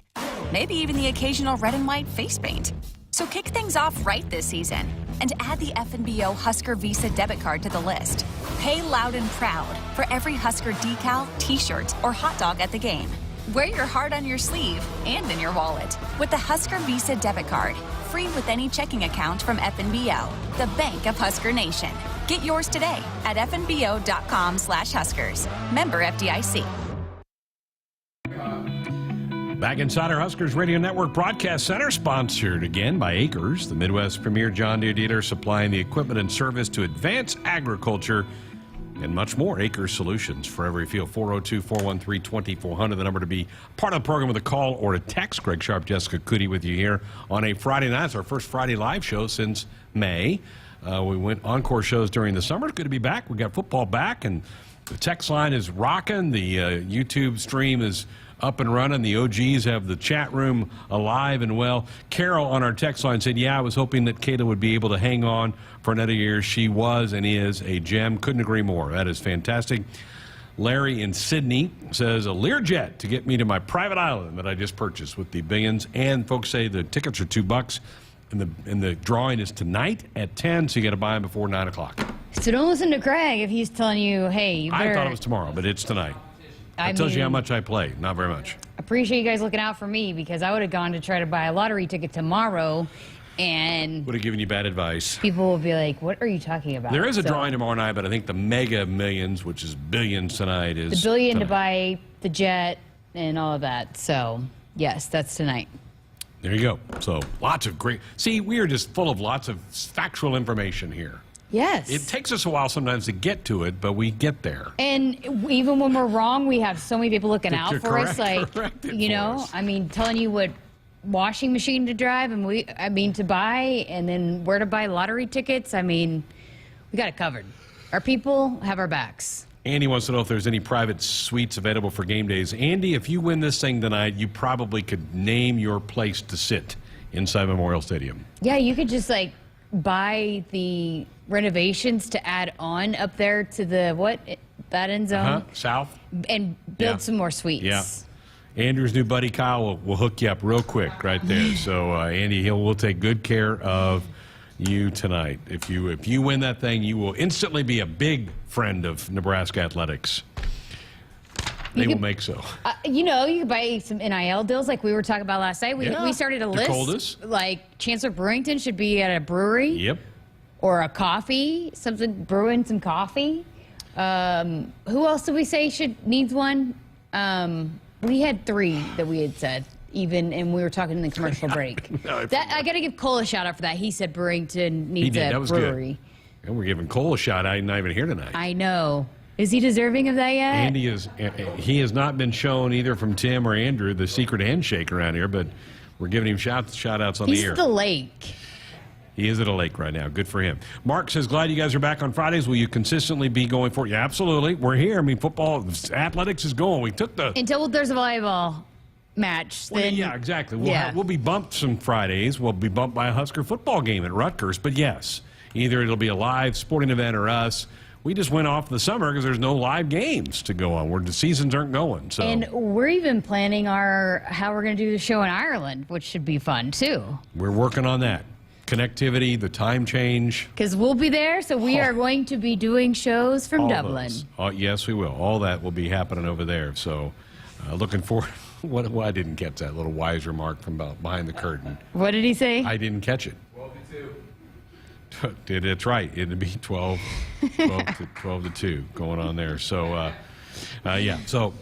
maybe even the occasional red and white face paint. So kick things off right this season and add the FNBO Husker Visa debit card to the list. Pay loud and proud for every Husker decal, t-shirt, or hot dog at the game. Wear your heart on your sleeve and in your wallet with the Husker Visa debit card, free with any checking account from FNBO, the bank of Husker Nation. Get yours today at fnbo.com/Huskers. Member FDIC. Back inside our Huskers Radio Network Broadcast Center, sponsored again by Acres, the Midwest's premier John Deere dealer supplying the equipment and service to advance agriculture and much more. Acres Solutions for every field. 402-413-2400, the number to be part of the program with a call or a text. Greg Sharpe, Jessica Coody with you here on a Friday night. It's our first Friday live show since May. We went encore shows during the summer. It's good to be back. We got football back, and the text line is rocking. The YouTube stream is up and running. The OGs have the chat room alive and well. Carol on our text line said, yeah, I was hoping that Kayla would be able to hang on for another year. She was and is a gem. Couldn't agree more. That is fantastic. Larry in Sydney says, a Learjet to get me to my private island that I just purchased with the billions. And folks say the tickets are $2. And the drawing is tonight at 10, so you got to buy them before 9 o'clock. So don't listen to Greg if he's telling you, hey, you better... I thought it was tomorrow, but it's tonight. That tells you how much I play. Not very much. Appreciate you guys looking out for me, because I would have gone to try to buy a lottery ticket tomorrow, and... Would have given you bad advice. People will be like, what are you talking about? There is a drawing tomorrow night, but I think the Mega Millions, which is billions tonight, is... The billion tonight. to buy the jet and all of that. So, yes, that's tonight. There you go. So, lots of great... See, we are just full of lots of factual information here. Yes. It takes us a while sometimes to get to it, but we get there. And even when we're wrong, we have so many people looking out for us. Like, you know, I mean, telling you what washing machine to drive and to buy, and then where to buy lottery tickets. I mean, we got it covered. Our people have our backs. Andy wants to know if there's any private suites available for game days. Andy, if you win this thing tonight, you probably could name your place to sit inside Memorial Stadium. Yeah, you could just, like, buy the renovations to add on up there to the, that end zone? South. And build some more suites. Yeah. Andrew's new buddy, Kyle, will hook you up real quick right there. So, Andy, we'll take good care of you tonight. If you win that thing, you will instantly be a big friend of Nebraska athletics. They will make so. You could buy some NIL deals like we were talking about last night. We started a list. Like Chancellor Brewington should be at a brewery. Yep. Or a coffee, brewing some coffee. Who else did we say needs one? We had 3 that we had said. And we were talking in the commercial break. I got to give Cole a shout out for that. He said Brewington needs a brewery. Good. And we're giving Cole a shout out. He's not even here tonight. I know. Is he deserving of that yet? Andy he has not been shown either from Tim or Andrew the secret handshake around here, but we're giving him shout outs on the air. He's the lake. He is at a lake right now. Good for him. Mark says, glad you guys are back on Fridays. Will you consistently be going for it? Yeah, absolutely. We're here. I mean, football, athletics is going. We took the... Until there's a volleyball match. Well, then, yeah, exactly. We'll be bumped some Fridays. We'll be bumped by a Husker football game at Rutgers. But yes, either it'll be a live sporting event or us. We just went off the summer because there's no live games to go on where the seasons aren't going. So. And we're even planning how we're going to do the show in Ireland, which should be fun, too. We're working on that. Connectivity, the time change. Because we'll be there, so we are going to be doing shows from Dublin. Yes, we will. All that will be happening over there. So looking forward. I didn't catch that little wise remark from behind the curtain. What did he say? I didn't catch it. 12 to 2. That's right. It'd be 12 to 2 going on there. So, yeah. So,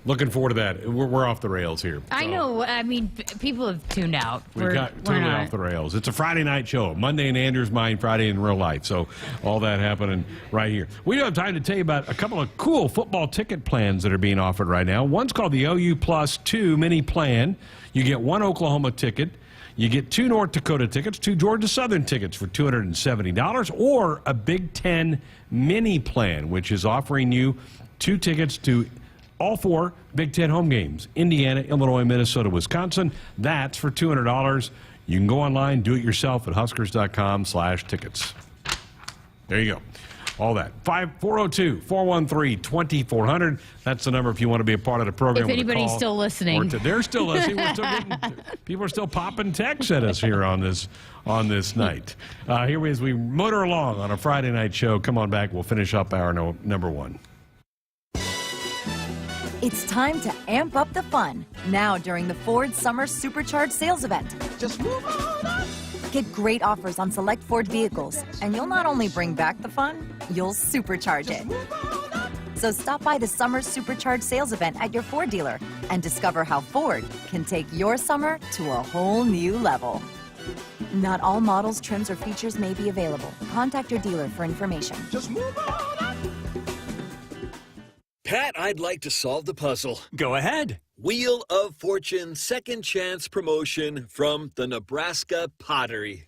looking forward to that. We're off the rails here. I know. I mean, people have tuned out. We're totally off the rails. It's a Friday night show. Monday in Andrew's mind, Friday in real life. So all that happening right here. We do have time to tell you about a couple of cool football ticket plans that are being offered right now. One's called the OU Plus 2 mini plan. You get one Oklahoma ticket. You get 2 North Dakota tickets, 2 Georgia Southern tickets for $270, or a Big Ten mini plan, which is offering you 2 tickets to all 4 Big Ten home games: Indiana, Illinois, Minnesota, Wisconsin. That's for $200. You can go online, do it yourself at huskers.com/tickets. There you go. All that. 402-413-2400. That's the number if you want to be a part of the program. If anybody's still listening. They're still listening. We're still getting, people are still popping texts at us here on this night. Here as we motor along on a Friday night show. Come on back. We'll finish up our number 1. It's time to amp up the fun now during the Ford Summer Supercharged sales event. Just move on up. Get great offers on select Ford vehicles, and you'll not only bring back the fun, you'll supercharge it. So stop by the Summer Supercharged sales event at your Ford dealer and discover how Ford can take your summer to a whole new level. Not all models, trims, or features may be available. Contact your dealer for information. Just move on up. Pat, I'd like to solve the puzzle. Go ahead. Wheel of Fortune second chance promotion from the Nebraska Pottery.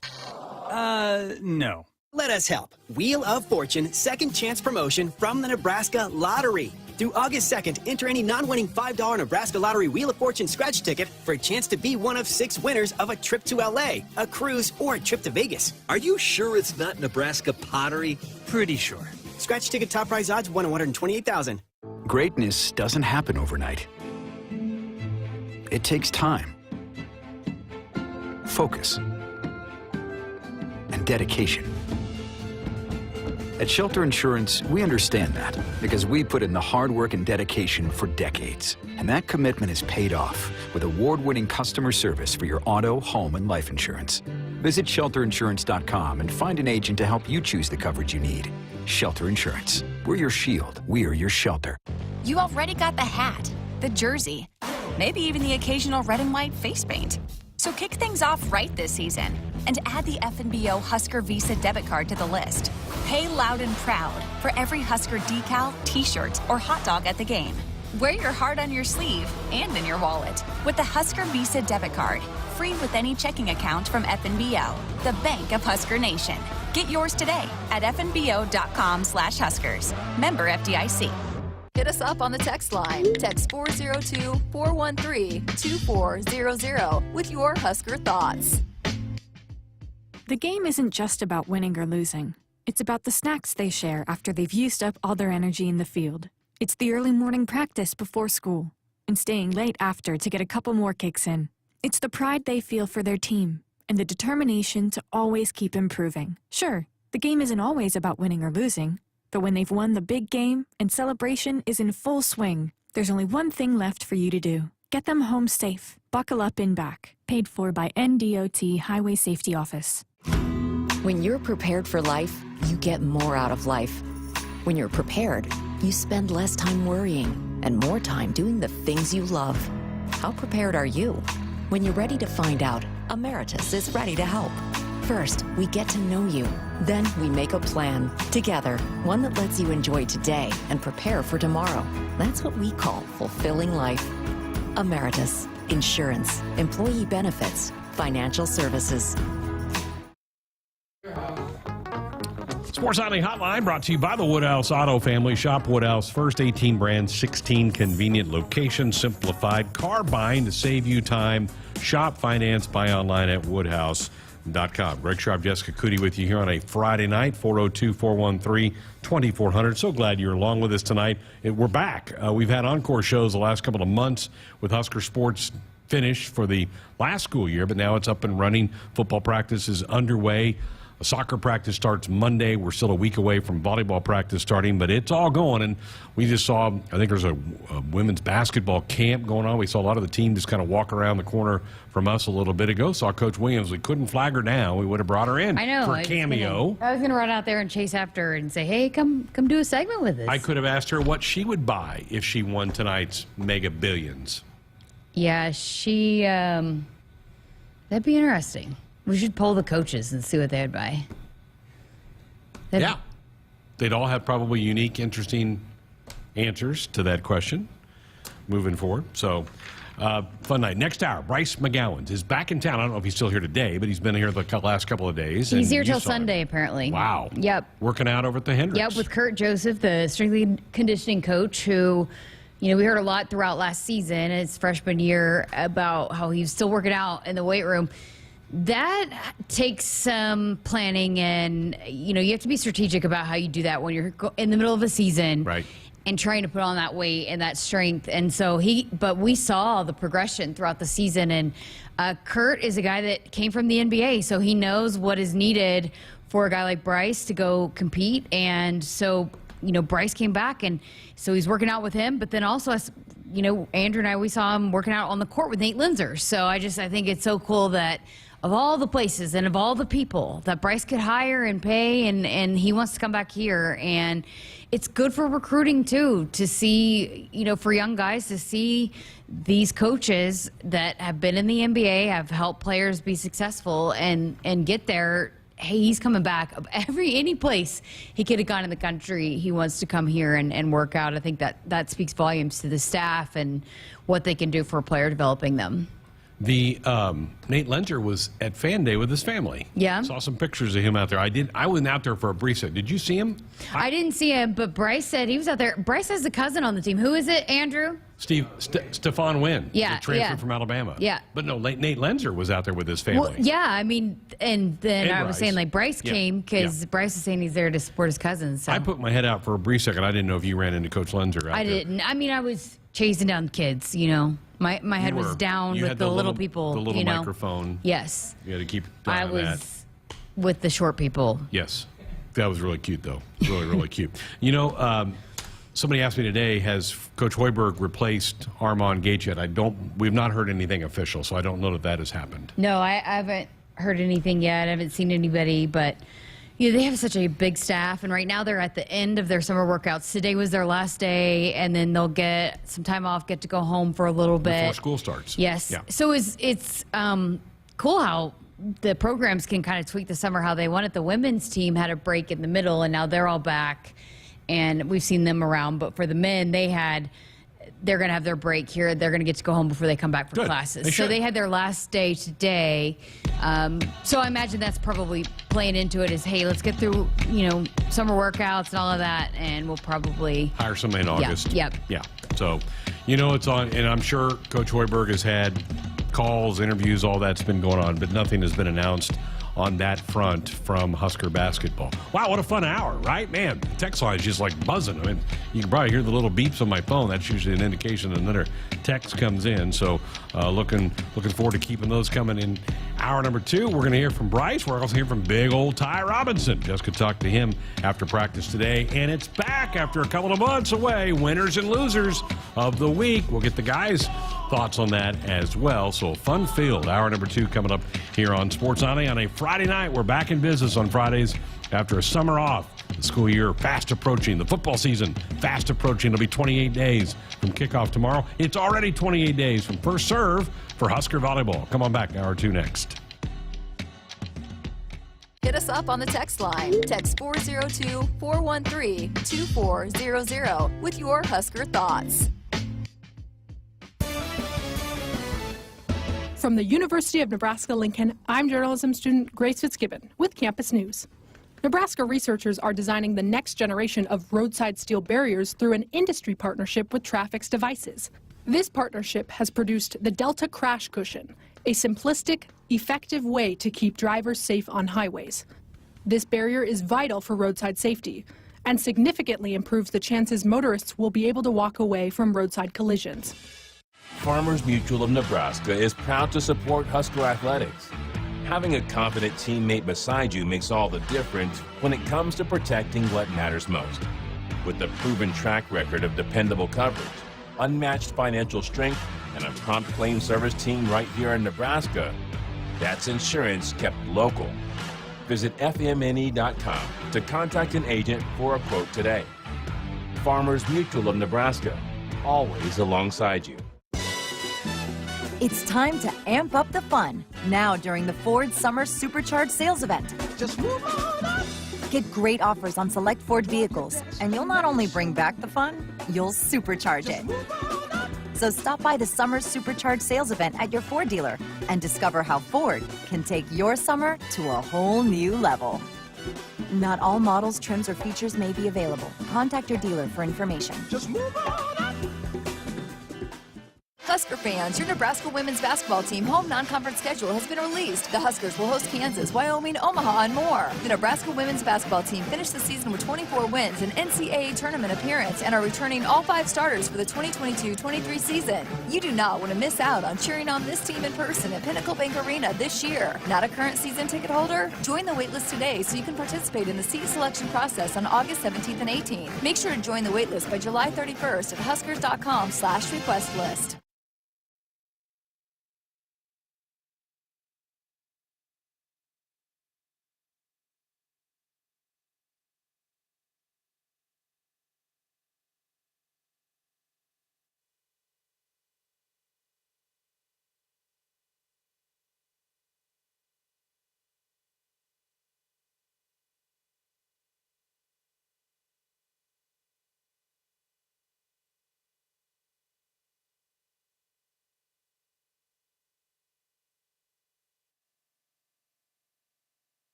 No. Let us help. Wheel of Fortune second chance promotion from the Nebraska Lottery. Through August 2nd, enter any non-winning $5 Nebraska Lottery Wheel of Fortune scratch ticket for a chance to be one of 6 winners of a trip to LA, a cruise, or a trip to Vegas. Are you sure it's not Nebraska Pottery? Pretty sure. Scratch ticket top prize odds $128,000. Greatness doesn't happen overnight. It takes time, focus, and dedication. At Shelter Insurance, we understand that because we put in the hard work and dedication for decades. And that commitment is paid off with award-winning customer service for your auto, home, and life insurance. Visit shelterinsurance.com and find an agent to help you choose the coverage you need. Shelter Insurance. We're your shield. We're your shelter. You already got the hat, the jersey, maybe even the occasional red and white face paint. So kick things off right this season and add the FNBO Husker Visa debit card to the list. Pay loud and proud for every Husker decal, t-shirt, or hot dog at the game. Wear your heart on your sleeve and in your wallet with the Husker Visa debit card. Free with any checking account from FNBO, the bank of Husker Nation. Get yours today at fnbo.com/Huskers. Member FDIC. Hit us up on the text line. Text 402-413-2400 with your Husker thoughts. The game isn't just about winning or losing. It's about the snacks they share after they've used up all their energy in the field. It's the early morning practice before school and staying late after to get a couple more kicks in. It's the pride they feel for their team and the determination to always keep improving. Sure, the game isn't always about winning or losing, but when they've won the big game and celebration is in full swing, there's only one thing left for you to do. Get them home safe. Buckle up in back. Paid for by NDOT Highway Safety Office. When you're prepared for life, you get more out of life. When you're prepared, you spend less time worrying and more time doing the things you love. How prepared are you? When you're ready to find out, Emeritus is ready to help. First, we get to know you. Then we make a plan together, one that lets you enjoy today and prepare for tomorrow. That's what we call fulfilling life. Emeritus, insurance, employee benefits, financial services. Sports Nightly Hotline brought to you by the Woodhouse Auto Family. Shop Woodhouse first, 18 brands, 16 convenient locations, simplified car buying to save you time. Shop, finance, buy online at woodhouse.com. Greg Sharpe, Jessica Coody with you here on a Friday night, 402-413-2400. So glad you're along with us tonight. We're back. We've had encore shows the last couple of months with Husker Sports finished for the last school year, but now it's up and running. Football practice is underway. Soccer practice starts Monday. We're still a week away from volleyball practice starting, but it's all going. And we just saw, I think there's a women's basketball camp going on. We saw a lot of the team just kind of walk around the corner from us a little bit ago. Saw Coach Williams. We couldn't flag her down. We would have brought her in for a cameo. I was going to run out there and chase after her and say, hey, come do a segment with us. I could have asked her what she would buy if she won tonight's Mega Billions. Yeah, that'd be interesting. We should poll the coaches and see what they'd buy. Yeah. They'd all have probably unique, interesting answers to that question moving forward. So, fun night. Next hour, Bryce Mcgowan is back in town. I don't know if he's still here today, but he's been here the last couple of days. He's here till Sunday, apparently. Wow. Yep. Working out over at the Hendricks. Yep, with Kurt Joseph, the strength and conditioning coach, who, we heard a lot throughout last season, his freshman year, about how he was still working out in the weight room. That takes some planning, and you have to be strategic about how you do that when you're in the middle of a season, right? And trying to put on that weight and that strength. And so but we saw the progression throughout the season. And Kurt is a guy that came from the NBA, so he knows what is needed for a guy like Bryce to go compete. And so Bryce came back, and so he's working out with him. But then also, Andrew and I, we saw him working out on the court with Nate Linzer. So I think it's so cool that, of all the places and of all the people that Bryce could hire and pay, and he wants to come back here. And it's good for recruiting, too, to see, for young guys to see these coaches that have been in the NBA, have helped players be successful and get there. Hey, he's coming back. Any place he could have gone in the country, he wants to come here and work out. I think that speaks volumes to the staff and what they can do for a player, developing them. The Nate Linzer was at Fan Day with his family. Yeah. Saw some pictures of him out there. I went out there for a brief second. Did you see him? I didn't see him, but Bryce said he was out there. Bryce has a cousin on the team. Who is it, Andrew? Stephon Wynn. Yeah. Transferred from Alabama. Yeah. But no, Nate Linzer was out there with his family. Well, yeah, and then I was saying, Bryce came because Bryce is saying he's there to support his cousins. So. I put my head out for a brief second. I didn't know if you ran into Coach Linzer out there. I didn't. I was chasing down kids, My head was down with the little people. The little microphone. Yes. You had to keep an eye on that. I was with the short people. Yes. That was really cute, though. Really, really cute. Somebody asked me today, has Coach Hoiberg replaced Armand Gates yet? We've not heard anything official, so I don't know that has happened. No, I haven't heard anything yet. I haven't seen anybody, but they have such a big staff, and right now they're at the end of their summer workouts. Today was their last day, and then they'll get some time off, get to go home for a little bit. Before school starts. Yes. Yeah. So it's cool how the programs can kind of tweak the summer how they want it. The women's team had a break in the middle, and now they're all back, and we've seen them around. But for the men, they're going to have their break here. They're going to get to go home before they come back for classes. So they had their last day today. So I imagine that's probably playing into it is, hey, let's get through, summer workouts and all of that, and we'll probably hire somebody in August. Yep. Yeah. So, it's on, and I'm sure Coach Hoiberg has had calls, interviews, all that's been going on, but nothing has been announced on that front from Husker basketball. Wow, what a fun hour, right? Man, the text line is just like buzzing. I mean, you can probably hear the little beeps on my phone. That's usually an indication another text comes in. So looking forward to keeping those coming in. Hour number 2, we're going to hear from Bryce. We're also hearing from big old Ty Robinson. Jessica talked to him after practice today, and it's back after a couple of months away. Winners and losers of the week. We'll get the guys' thoughts on that as well. So fun-filled hour number 2 coming up here on Sports Nightly on a Friday night. We're back in business on Fridays after a summer off. The school year fast approaching. The football season fast approaching. It'll be 28 days from kickoff tomorrow. It's already 28 days from first serve for Husker volleyball. Come on back. Hour 2 next. Hit us up on the text line. Text 402-413-2400 with your Husker thoughts. From the University of Nebraska-Lincoln, I'm journalism student Grace Fitzgibbon with Campus News. Nebraska researchers are designing the next generation of roadside steel barriers through an industry partnership with Traffic's Devices. This partnership has produced the Delta Crash Cushion, a simplistic, effective way to keep drivers safe on highways. This barrier is vital for roadside safety and significantly improves the chances motorists will be able to walk away from roadside collisions. Farmers Mutual of Nebraska is proud to support Husker athletics. Having a confident teammate beside you makes all the difference when it comes to protecting what matters most. With a proven track record of dependable coverage, unmatched financial strength, and a prompt claim service team right here in Nebraska, that's insurance kept local. Visit FMNE.com to contact an agent for a quote today. Farmers Mutual of Nebraska, always alongside you. It's time to amp up the fun now during the Ford Summer Supercharged sales event. Just move on up. Get great offers on select Ford vehicles, and you'll not only bring back the fun, you'll supercharge it. So stop by the Summer Supercharged sales event at your Ford dealer and discover how Ford can take your summer to a whole new level. Not all models, trims, or features may be available. Contact your dealer for information. Just move on up. Husker fans, your Nebraska women's basketball team home non-conference schedule has been released. The Huskers will host Kansas, Wyoming, Omaha, and more. The Nebraska women's basketball team finished the season with 24 wins, an NCAA tournament appearance, and are returning all 5 starters for the 2022-23 season. You do not want to miss out on cheering on this team in person at Pinnacle Bank Arena this year. Not a current season ticket holder? Join the waitlist today so you can participate in the seat selection process on August 17th and 18th. Make sure to join the waitlist by July 31st at huskers.com/request list.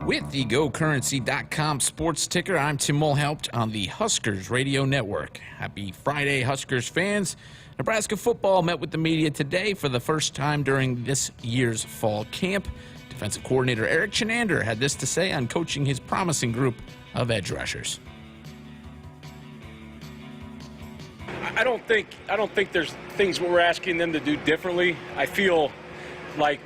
With the GoCurrency.com sports ticker, I'm Tim Mulhaupt on the Huskers Radio Network. Happy Friday, Huskers fans. Nebraska football met with the media today for the first time during this year's fall camp. Defensive coordinator Eric Chenander had this to say on coaching his promising group of edge rushers. I don't think there's things we're asking them to do differently. I feel like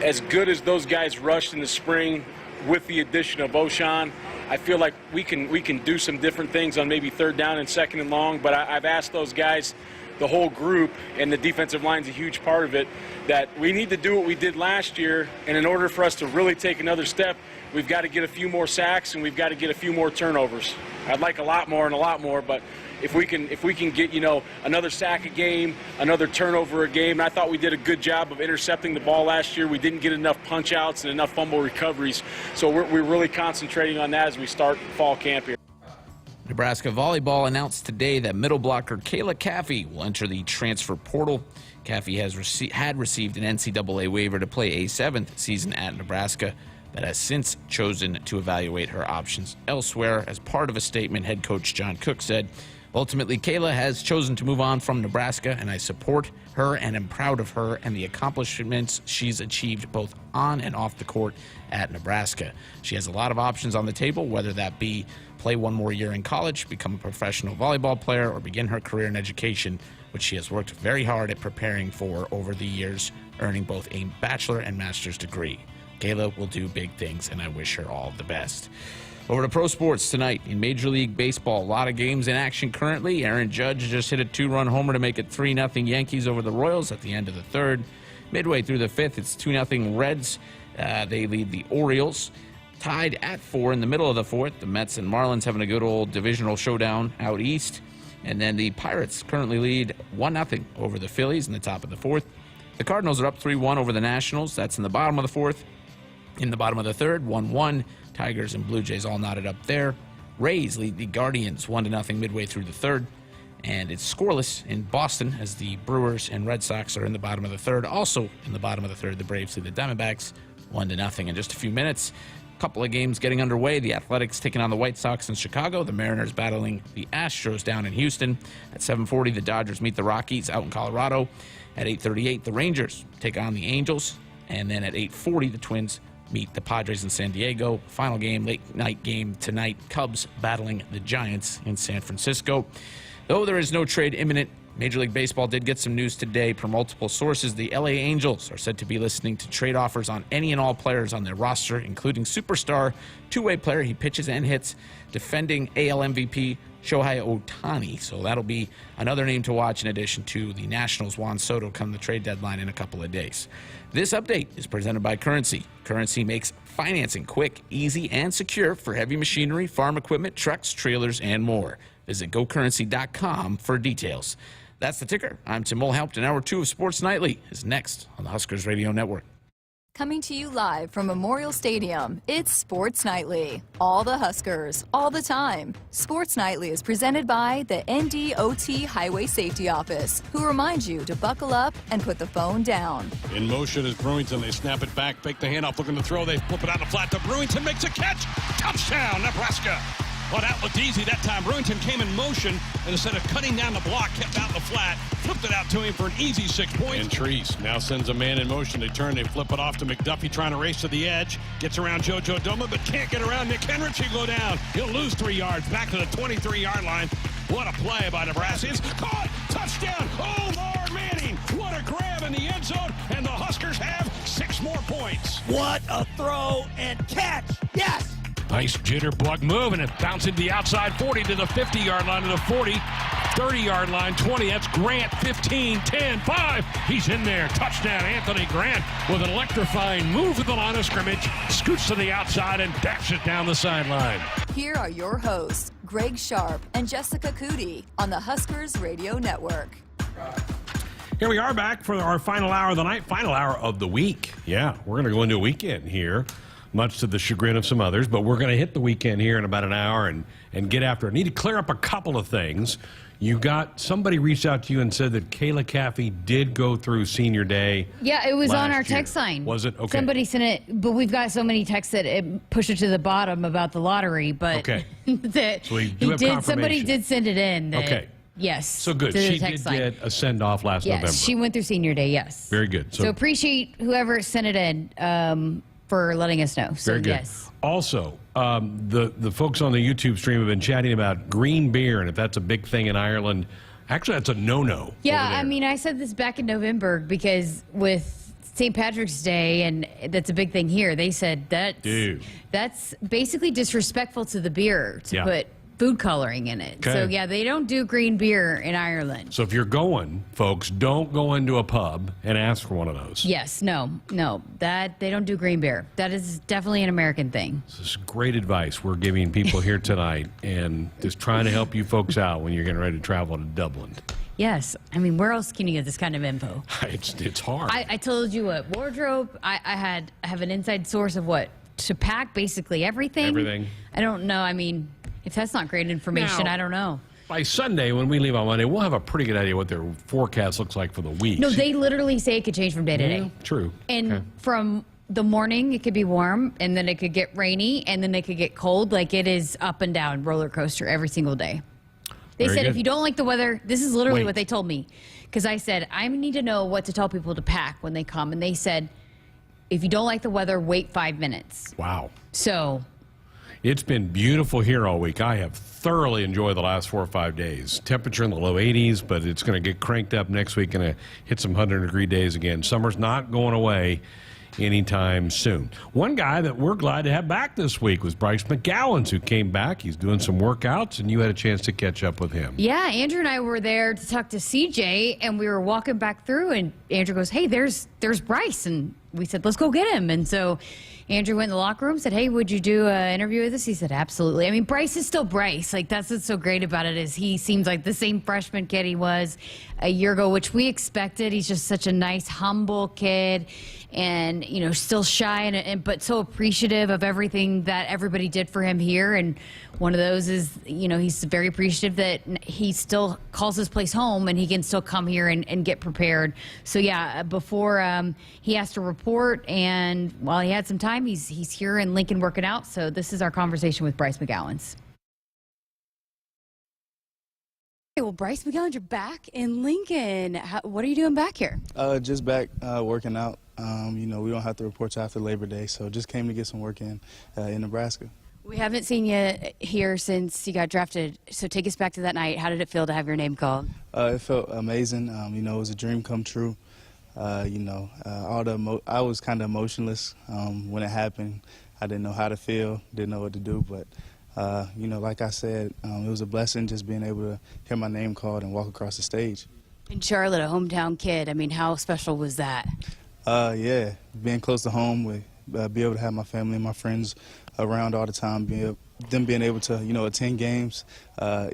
as good as those guys rushed in the spring with the addition of O'Shawn, I feel like we can do some different things on maybe third down and second and long, but I've asked those guys, the whole group, and the defensive line's a huge part of it, that we need to do what we did last year, and in order for us to really take another step, we've got to get a few more sacks and we've got to get a few more turnovers. I'd like a lot more, but if we can get, another sack a game, another turnover a game, and I thought we did a good job of intercepting the ball last year. We didn't get enough punch outs and enough fumble recoveries, so we're really concentrating on that as we start fall camp here. Nebraska volleyball announced today that middle blocker Kayla Cappy will enter the transfer portal. Cappy had received an NCAA waiver to play a 7th season at Nebraska, but has since chosen to evaluate her options elsewhere. As part of a statement, head coach John Cook said, "Ultimately, Kayla has chosen to move on from Nebraska, and I support her and am proud of her and the accomplishments she's achieved both on and off the court at Nebraska. She has a lot of options on the table, whether that be play one more year in college, become a professional volleyball player, or begin her career in education, which she has worked very hard at preparing for over the years, earning both a bachelor and master's degree. Kayla will do big things, and I wish her all the best." Over to pro sports tonight in Major League Baseball. A lot of games in action currently. Aaron Judge just hit a 2-run homer to make it 3-0 Yankees over the Royals at the end of the third. Midway through the fifth, it's 2-0 Reds. They lead the Orioles. Tied at 4 in the middle of the fourth. The Mets and Marlins having a good old divisional showdown out east. And then the Pirates currently lead 1-0 over the Phillies in the top of the fourth. The Cardinals are up 3-1 over the Nationals. That's in the bottom of the fourth. In the bottom of the third, 1-1. Tigers and Blue Jays all knotted up there. Rays lead the Guardians 1-0 midway through the third. And it's scoreless in Boston as the Brewers and Red Sox are in the bottom of the third. Also in the bottom of the third, the Braves lead the Diamondbacks 1-0. In just a few minutes, a couple of games getting underway. The Athletics taking on the White Sox in Chicago. The Mariners battling the Astros down in Houston. At 7:40, the Dodgers meet the Rockies out in Colorado. At 8:38, the Rangers take on the Angels. And then at 8:40, the Twins meet the Padres in San Diego. Final game, late night game tonight, Cubs battling the Giants in San Francisco. Though there is no trade imminent, Major League Baseball did get some news today from multiple sources. The LA Angels are said to be listening to trade offers on any and all players on their roster, including superstar two-way player, he pitches and hits, defending AL MVP Shohei Ohtani. So that'll be another name to watch in addition to the Nationals' Juan Soto come the trade deadline in a couple of days. This update is presented by Currency. Currency makes financing quick, easy, and secure for heavy machinery, farm equipment, trucks, trailers, and more. Visit GoCurrency.com for details. That's the ticker. I'm Tim Mulhaupt, and Hour 2 of Sports Nightly is next on the Huskers Radio Network. Coming to you live from Memorial Stadium, it's Sports Nightly. All the Huskers, all the time. Sports Nightly is presented by the NDOT Highway Safety Office, who reminds you to buckle up and put the phone down. In motion is Brewington. They snap it back, fake the handoff, looking to throw. They flip it out the flat to Brewington, makes a catch. Touchdown, Nebraska. Well, that looked easy that time. Brewington came in motion, and instead of cutting down the block, kept out in the flat, flipped it out to him for an easy 6 points. And Treese now sends a man in motion. They turn, they flip it off to McDuffie, trying to race to the edge. Gets around JoJo Doma, but can't get around Nick Henrich. He'll go down. He'll lose 3 yards back to the 23-yard line. What a play by Nebraska. It's caught. Touchdown. Omar Manning. What a grab in the end zone. And the Huskers have 6 more points. What a throw and catch. Yes. Nice jitterbug move, and it bouncing the outside 40 to the 50-yard line to the 40, 30-yard line, 20. That's Grant, 15, 10, 5. He's in there. Touchdown, Anthony Grant with an electrifying move at the line of scrimmage, scoots to the outside and dashes it down the sideline. Here are your hosts, Greg Sharpe and Jessica Coody on the Huskers Radio Network. Here we are back for our final hour of the night, final hour of the week. Yeah, we're going to go into a weekend here, much to the chagrin of some others, but we're going to hit the weekend here in about an hour and get after it. Need to clear up a couple of things. Somebody reached out to you and said that Kayla Cappy did go through senior day. Yeah, it was on our last year. text line. Was it? Okay. Somebody sent it, but we've got so many texts that it pushed it to the bottom about the lottery. But Okay. so we do have confirmation. Somebody did send it in. That, Okay. Yes. So good. to the She text did line. get a send-off last Yes, November. she went through senior day. Yes. Very good. So appreciate whoever sent it in for letting us know. So Very good. yes. Also, the folks on the YouTube stream have been chatting about green beer and if that's a big thing in Ireland. Actually, that's a no-no. Yeah, over there. I mean, I said this back in November because with St. Patrick's Day, and that's a big thing here, they said that's basically disrespectful to the beer to put food coloring in it. Okay. So, yeah, they don't do green beer in Ireland. So if you're going, folks, don't go into a pub and ask for one of those. Yes, no, that they don't do green beer. That is definitely an American thing. This is great advice we're giving people here tonight and just trying to help you folks out when you're getting ready to travel to Dublin. Yes, I mean, where else can you get this kind of info? It's hard. I told you what wardrobe. I have an inside source of what to pack, basically everything. Everything. I don't know. I mean, if that's not great information, Now, I don't know. By Sunday, when we leave on Monday, we'll have a pretty good idea what their forecast looks like for the week. No, they literally say it could change from day to day. True. And Okay. from the morning, it could be warm, and then it could get rainy, and then it could get cold. Like it is up and down roller coaster every single day. They Very said good. if you don't like the weather, this is literally Wait. what they told me. Because I said, I need to know what to tell people to pack when they come. And they said, if you don't like the weather, wait 5 minutes. Wow. So It's been beautiful here all week. I have thoroughly enjoyed the last 4 or 5 days. Temperature in the low 80s, but it's going to get cranked up next week and hit some 100-degree days again. Summer's not going away anytime soon. One guy that we're glad to have back this week was Bryce Mcgowan, who came back. He's doing some workouts, and you had a chance to catch up with him. yeah, Andrew and I were there to talk to CJ, and we were walking back through, and Andrew goes, hey, there's Bryce. And we said, let's go get him. And so Andrew went in the locker room, said, hey, would you do an interview with us? He said, absolutely. I mean, Bryce is still Bryce. Like, that's what's so great about it is he seems like the same freshman kid he was a year ago, which we expected. He's just such a nice, humble kid and, you know, still shy and but so appreciative of everything that everybody did for him here. And one of those is, you know, he's very appreciative that he still calls his place home and he can still come here and get prepared. So, yeah, before he has to report, and while he had some time, he's here in Lincoln working out. So this is our conversation with Bryce Mcgowan. Okay, well, Bryce McGowan, you're back in Lincoln. What are you doing back here? Just back working out. You know, we don't have to report till after Labor Day, so just came to get some work in Nebraska. We haven't seen you here since you got drafted, so take us back to that night. How did it feel to have your name called? It felt amazing. You know, it was a dream come true. You know, I was kind of emotionless when it happened. I didn't know how to feel, didn't know what to do, but you know, like I said, it was a blessing just being able to hear my name called and walk across the stage. In Charlotte, a hometown kid. I mean, how special was that? Yeah, being close to home, be able to have my family and my friends around all the time, them being able to, you know, attend games,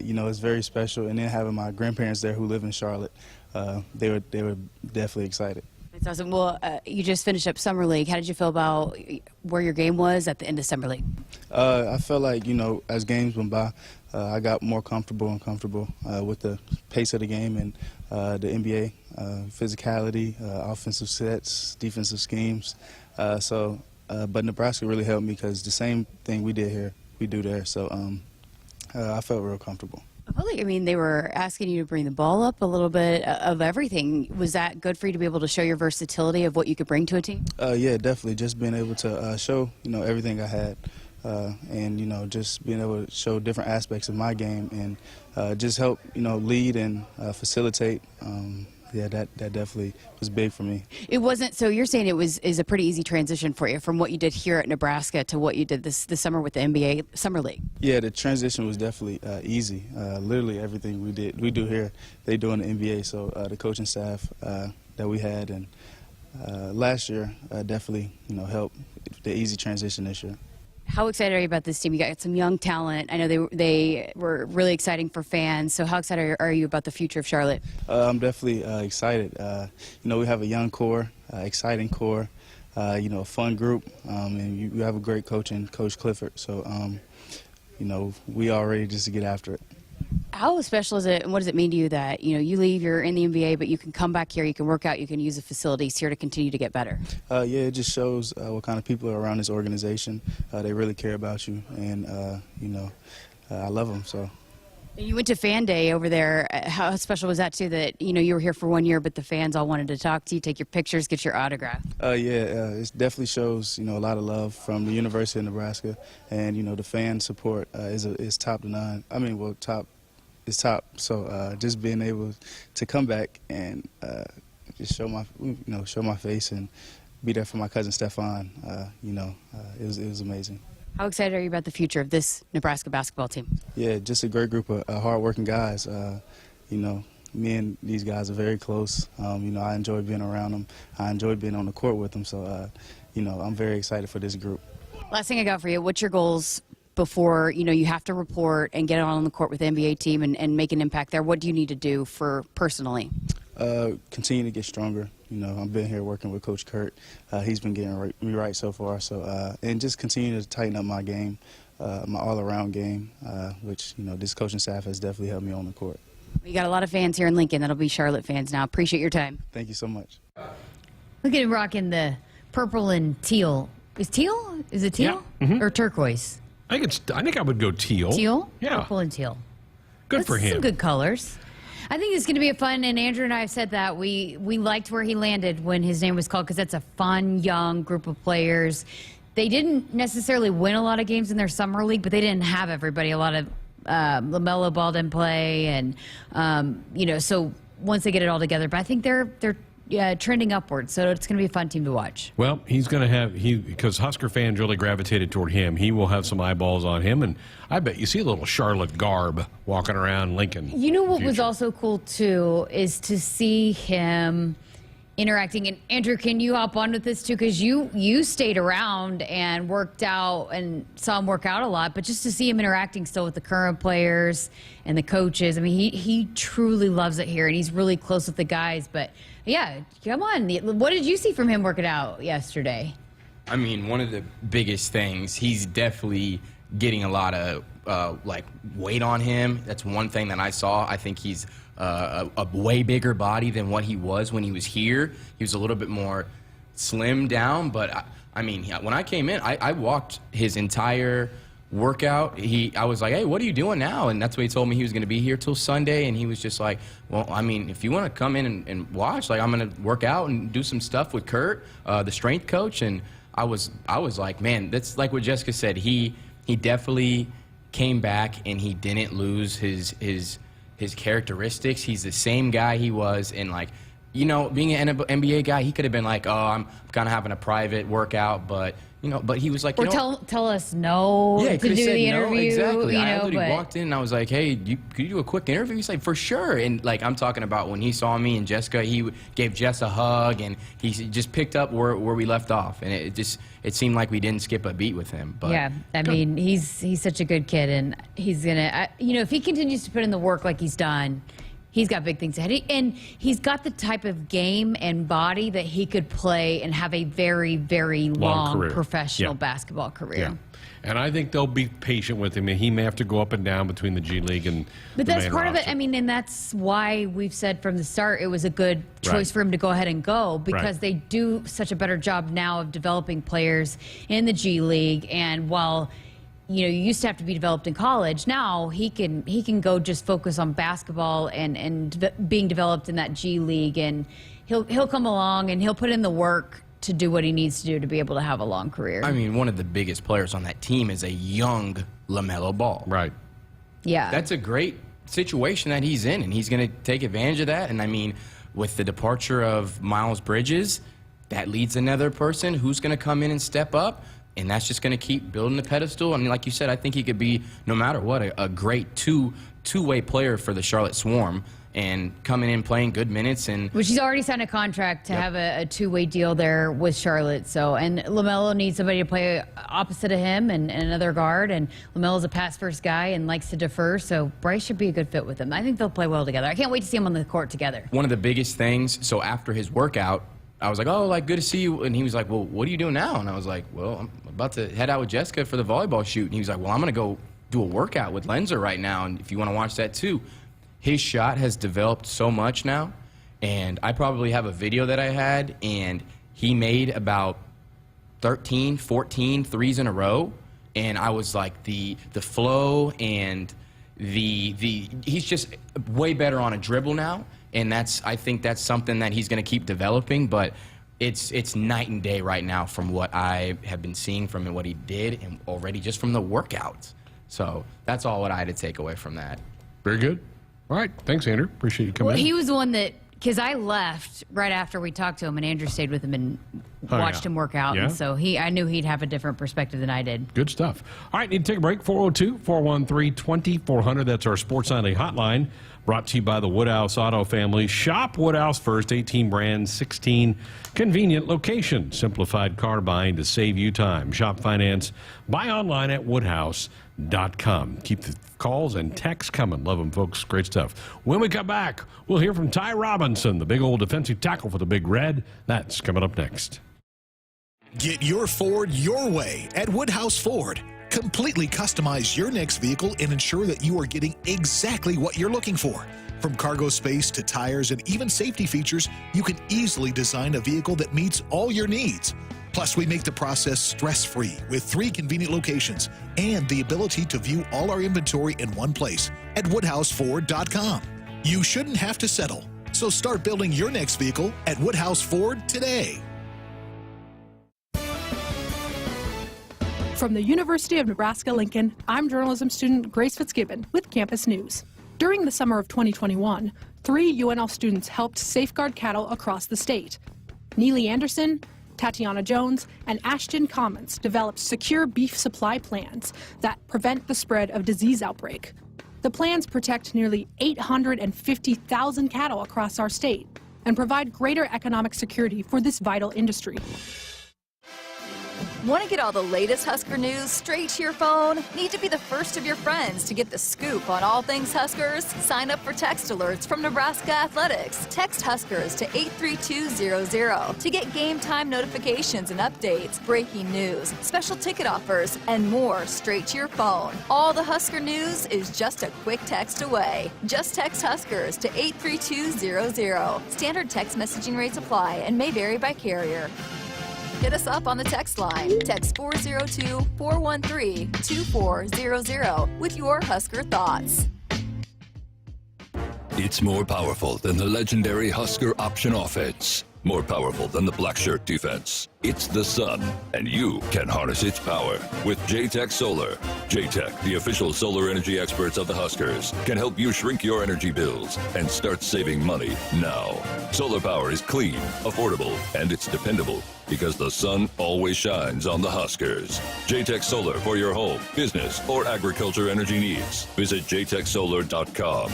you know, it's very special. And then having my grandparents there who live in Charlotte, they were definitely excited. That's awesome. Well, you just finished up Summer League. How did you feel about where your game was at the end of Summer League? I felt like, you know, as games went by, I got more comfortable with the pace of the game and the NBA, physicality, offensive sets, defensive schemes. But Nebraska really helped me because the same thing we did here, we do there. So I felt real comfortable. I mean, they were asking you to bring the ball up a little bit of everything. Was that good for you to be able to show your versatility of what you could bring to a team? Yeah, definitely. Just being able to show, you know, everything I had. And, you know, just being able to show different aspects of my game and just help, you know, lead and facilitate. Yeah, that definitely was big for me. It wasn't, so you're saying is a pretty easy transition for you from what you did here at Nebraska to what you did this summer with the NBA Summer League? Yeah, the transition was definitely easy. Literally everything we do here, they do in the NBA. So the coaching staff that we had and last year definitely, you know, helped the easy transition this year. How excited are you about this team? You got some young talent. I know they were really exciting for fans. So how excited are you about the future of Charlotte? I'm definitely excited. You know, we have a young core, exciting core, you know, a fun group, and you have a great coach in Coach Clifford. So, you know, we are ready just to get after it. How special is it, and what does it mean to you that, you leave, you're in the NBA, but you can come back here, you can work out, you can use the facilities here to continue to get better? Yeah, it just shows what kind of people are around this organization. They really care about you, and, I love them, so. You went to Fan Day over there. How special was that, too, that, you were here for 1 year, but the fans all wanted to talk to you, take your pictures, get your autograph? It definitely shows, a lot of love from the University of Nebraska, and, the fan support is top to none. I mean, well, top is top. So just being able to come back and just show my face and be there for my cousin Stefan, it was amazing. How excited are you about the future of this Nebraska basketball team? Yeah, just a great group of hard-working guys. Me and these guys are very close. I enjoy being around them. I enjoy being on the court with them. So, I'm very excited for this group. Last thing I got for you, what's your goals before, you have to report and get on the court with the NBA team and make an impact there? What do you need to do for personally? Continue to get stronger. I've been here working with Coach Kurt. He's been getting me right so far. So, and just continue to tighten up my game, my all-around game, which, this coaching staff has definitely helped me on the court. We got a lot of fans here in Lincoln that'll be Charlotte fans now. Appreciate your time. Thank you so much. Look at him rocking the purple and teal. Is teal? Is it teal? Yeah. Or turquoise? I think I would go teal. Teal? Yeah. Purple and teal. Good for him. Some good colors. I think it's going to be a fun, and Andrew and I have said that. We liked where he landed when his name was called because that's a fun, young group of players. They didn't necessarily win a lot of games in their summer league, but they didn't have everybody. A lot of LaMelo Ball didn't play, and, so once they get it all together. But I think they're trending upwards, so it's going to be a fun team to watch. Well, he's going to have, because Husker fans really gravitated toward him, he will have some eyeballs on him, and I bet you see a little Charlotte garb walking around Lincoln. You know what was also cool, too, is to see him interacting. And Andrew, can you hop on with this, too? Because you stayed around and worked out and saw him work out a lot, but just to see him interacting still with the current players and the coaches, I mean, he truly loves it here, and he's really close with the guys. But, yeah, come on. What did you see from him working out yesterday? I mean, one of the biggest things, he's definitely getting a lot of, weight on him. That's one thing that I saw. I think he's a way bigger body than what he was when he was here. He was a little bit more slimmed down, but, when I came in, I walked his entire workout. I was like, hey, what are you doing now? And that's what he told me. He was going to be here till Sunday, and he was just like, well, if you want to come in and watch, I'm going to work out and do some stuff with Kurt, the strength coach. And I was like, man, that's like what Jessica said. He definitely came back, and he didn't lose his characteristics. He's the same guy he was, and being an NBA guy, he could have been like, oh, I'm kind of having a private workout, but he was like, or tell us no to do the interview. No, exactly. I But walked in and I was like, hey, could you do a quick interview? He's like, for sure. And I'm talking about when he saw me and Jessica, he gave Jess a hug, and he just picked up where we left off, and it seemed like we didn't skip a beat with him. But yeah, he's such a good kid, and he's gonna, if he continues to put in the work like he's done, he's got big things ahead. And he's got the type of game and body that he could play and have a very, very long professional basketball career. Yeah. And I think they'll be patient with him. And he may have to go up and down between the G League and But the that's main part roster. of it. And that's why we've said from the start it was a good choice for him to go ahead and go, because they do such a better job now of developing players in the G League. And while you used to have to be developed in college, now he can go just focus on basketball and being developed in that G League, and he'll come along and he'll put in the work to do what he needs to do to be able to have a long career. one of the biggest players on that team is a young LaMelo Ball. Right. Yeah. That's a great situation that he's in, and he's going to take advantage of that. And with the departure of Miles Bridges, that leads another person who's going to come in and step up. And that's just going to keep building the pedestal. Like you said, I think he could be, no matter what, a great two-way player for the Charlotte Swarm, and coming in playing good minutes. Which he's already signed a contract to have a two-way deal there with Charlotte. So, and LaMelo needs somebody to play opposite of him and another guard. And LaMelo's a pass-first guy and likes to defer. So Bryce should be a good fit with him. I think they'll play well together. I can't wait to see them on the court together. One of the biggest things, so after his workout, I was like, oh, good to see you. And he was like, well, what are you doing now? And I was like, well, I'm about to head out with Jessica for the volleyball shoot. And he was like, well, I'm going to go do a workout with Lenzer right now, and if you want to watch that too, his shot has developed so much now, and I probably have a video that I had, and he made about 13, 14 threes in a row, and I was like, the flow and he's just way better on a dribble now, and I think that's something that he's going to keep developing, but it's night and day right now from what I have been seeing from him, what he did, and already just from the workouts. So that's all what I had to take away from that. Very good. All right. Thanks, Andrew. Appreciate you coming in. He was the one that, because I left right after we talked to him, and Andrew stayed with him and watched him work out. Yeah? And so I knew he'd have a different perspective than I did. Good stuff. All right, need to take a break. 402-413-2400. That's our Sports Nightly hotline. Brought to you by the Woodhouse Auto family. Shop Woodhouse first. 18 brands, 16 convenient locations. Simplified car buying to save you time. Shop finance. Buy online at woodhouse.com. Keep the calls and texts coming. Love them, folks. Great stuff. When we come back, we'll hear from Ty Robinson, the big old defensive tackle for the Big Red. That's coming up next. Get your Ford your way at Woodhouse Ford. Completely customize your next vehicle and ensure that you are getting exactly what you're looking for. From cargo space to tires and even safety features, you can easily design a vehicle that meets all your needs. Plus, we make the process stress-free with 3 convenient locations and the ability to view all our inventory in one place at WoodhouseFord.com. You shouldn't have to settle, so start building your next vehicle at Woodhouse Ford today. From the University of Nebraska-Lincoln, I'm journalism student Grace Fitzgibbon with Campus News. During the summer of 2021, 3 UNL students helped safeguard cattle across the state. Neely Anderson, Tatiana Jones, and Ashton Commons developed secure beef supply plans that prevent the spread of disease outbreak. The plans protect nearly 850,000 cattle across our state and provide greater economic security for this vital industry. Want to get all the latest Husker news straight to your phone? Need to be the first of your friends to get the scoop on all things Huskers? Sign up for text alerts from Nebraska Athletics. Text Huskers to 83200 to get game time notifications and updates, breaking news, special ticket offers, and more straight to your phone. All the Husker news is just a quick text away. Just text Huskers to 83200. Standard text messaging rates apply and may vary by carrier. Hit us up on the text line. Text 402-413-2400 with your Husker thoughts. It's more powerful than the legendary Husker option offense. More powerful than the black shirt defense. It's the sun, and you can harness its power with JTech Solar. JTech, the official solar energy experts of the Huskers, can help you shrink your energy bills and start saving money now. Solar power is clean, affordable, and it's dependable because the sun always shines on the Huskers. JTech Solar for your home, business, or agriculture energy needs. Visit jtechsolar.com.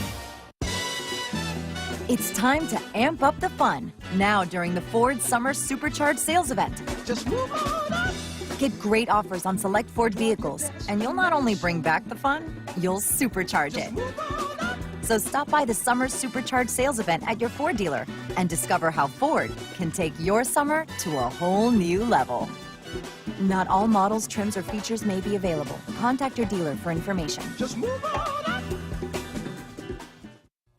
It's time to amp up the fun now during the Ford Summer Supercharged sales event. Just move on up. Get great offers on select Ford vehicles, and you'll not only bring back the fun, you'll supercharge it. So stop by the Summer Supercharged sales event at your Ford dealer and discover how Ford can take your summer to a whole new level. Not all models, trims, or features may be available. Contact your dealer for information. Just move on up.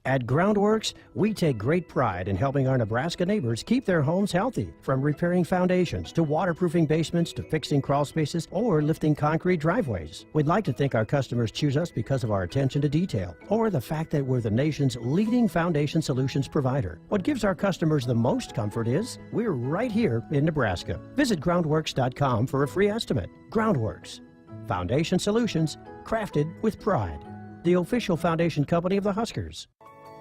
At Groundworks, we take great pride in helping our Nebraska neighbors keep their homes healthy. From repairing foundations to waterproofing basements to fixing crawl spaces or lifting concrete driveways. We'd like to think our customers choose us because of our attention to detail or the fact that we're the nation's leading foundation solutions provider. What gives our customers the most comfort is we're right here in Nebraska. Visit groundworks.com for a free estimate. Groundworks, foundation solutions crafted with pride. The official foundation company of the Huskers.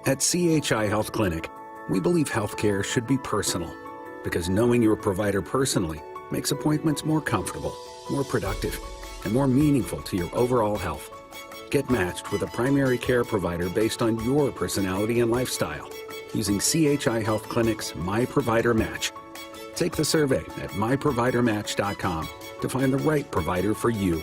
At CHI Health Clinic, we believe healthcare should be personal because knowing your provider personally makes appointments more comfortable, more productive, and more meaningful to your overall health. Get matched with a primary care provider based on your personality and lifestyle using CHI Health Clinic's My Provider Match. Take the survey at myprovidermatch.com to find the right provider for you.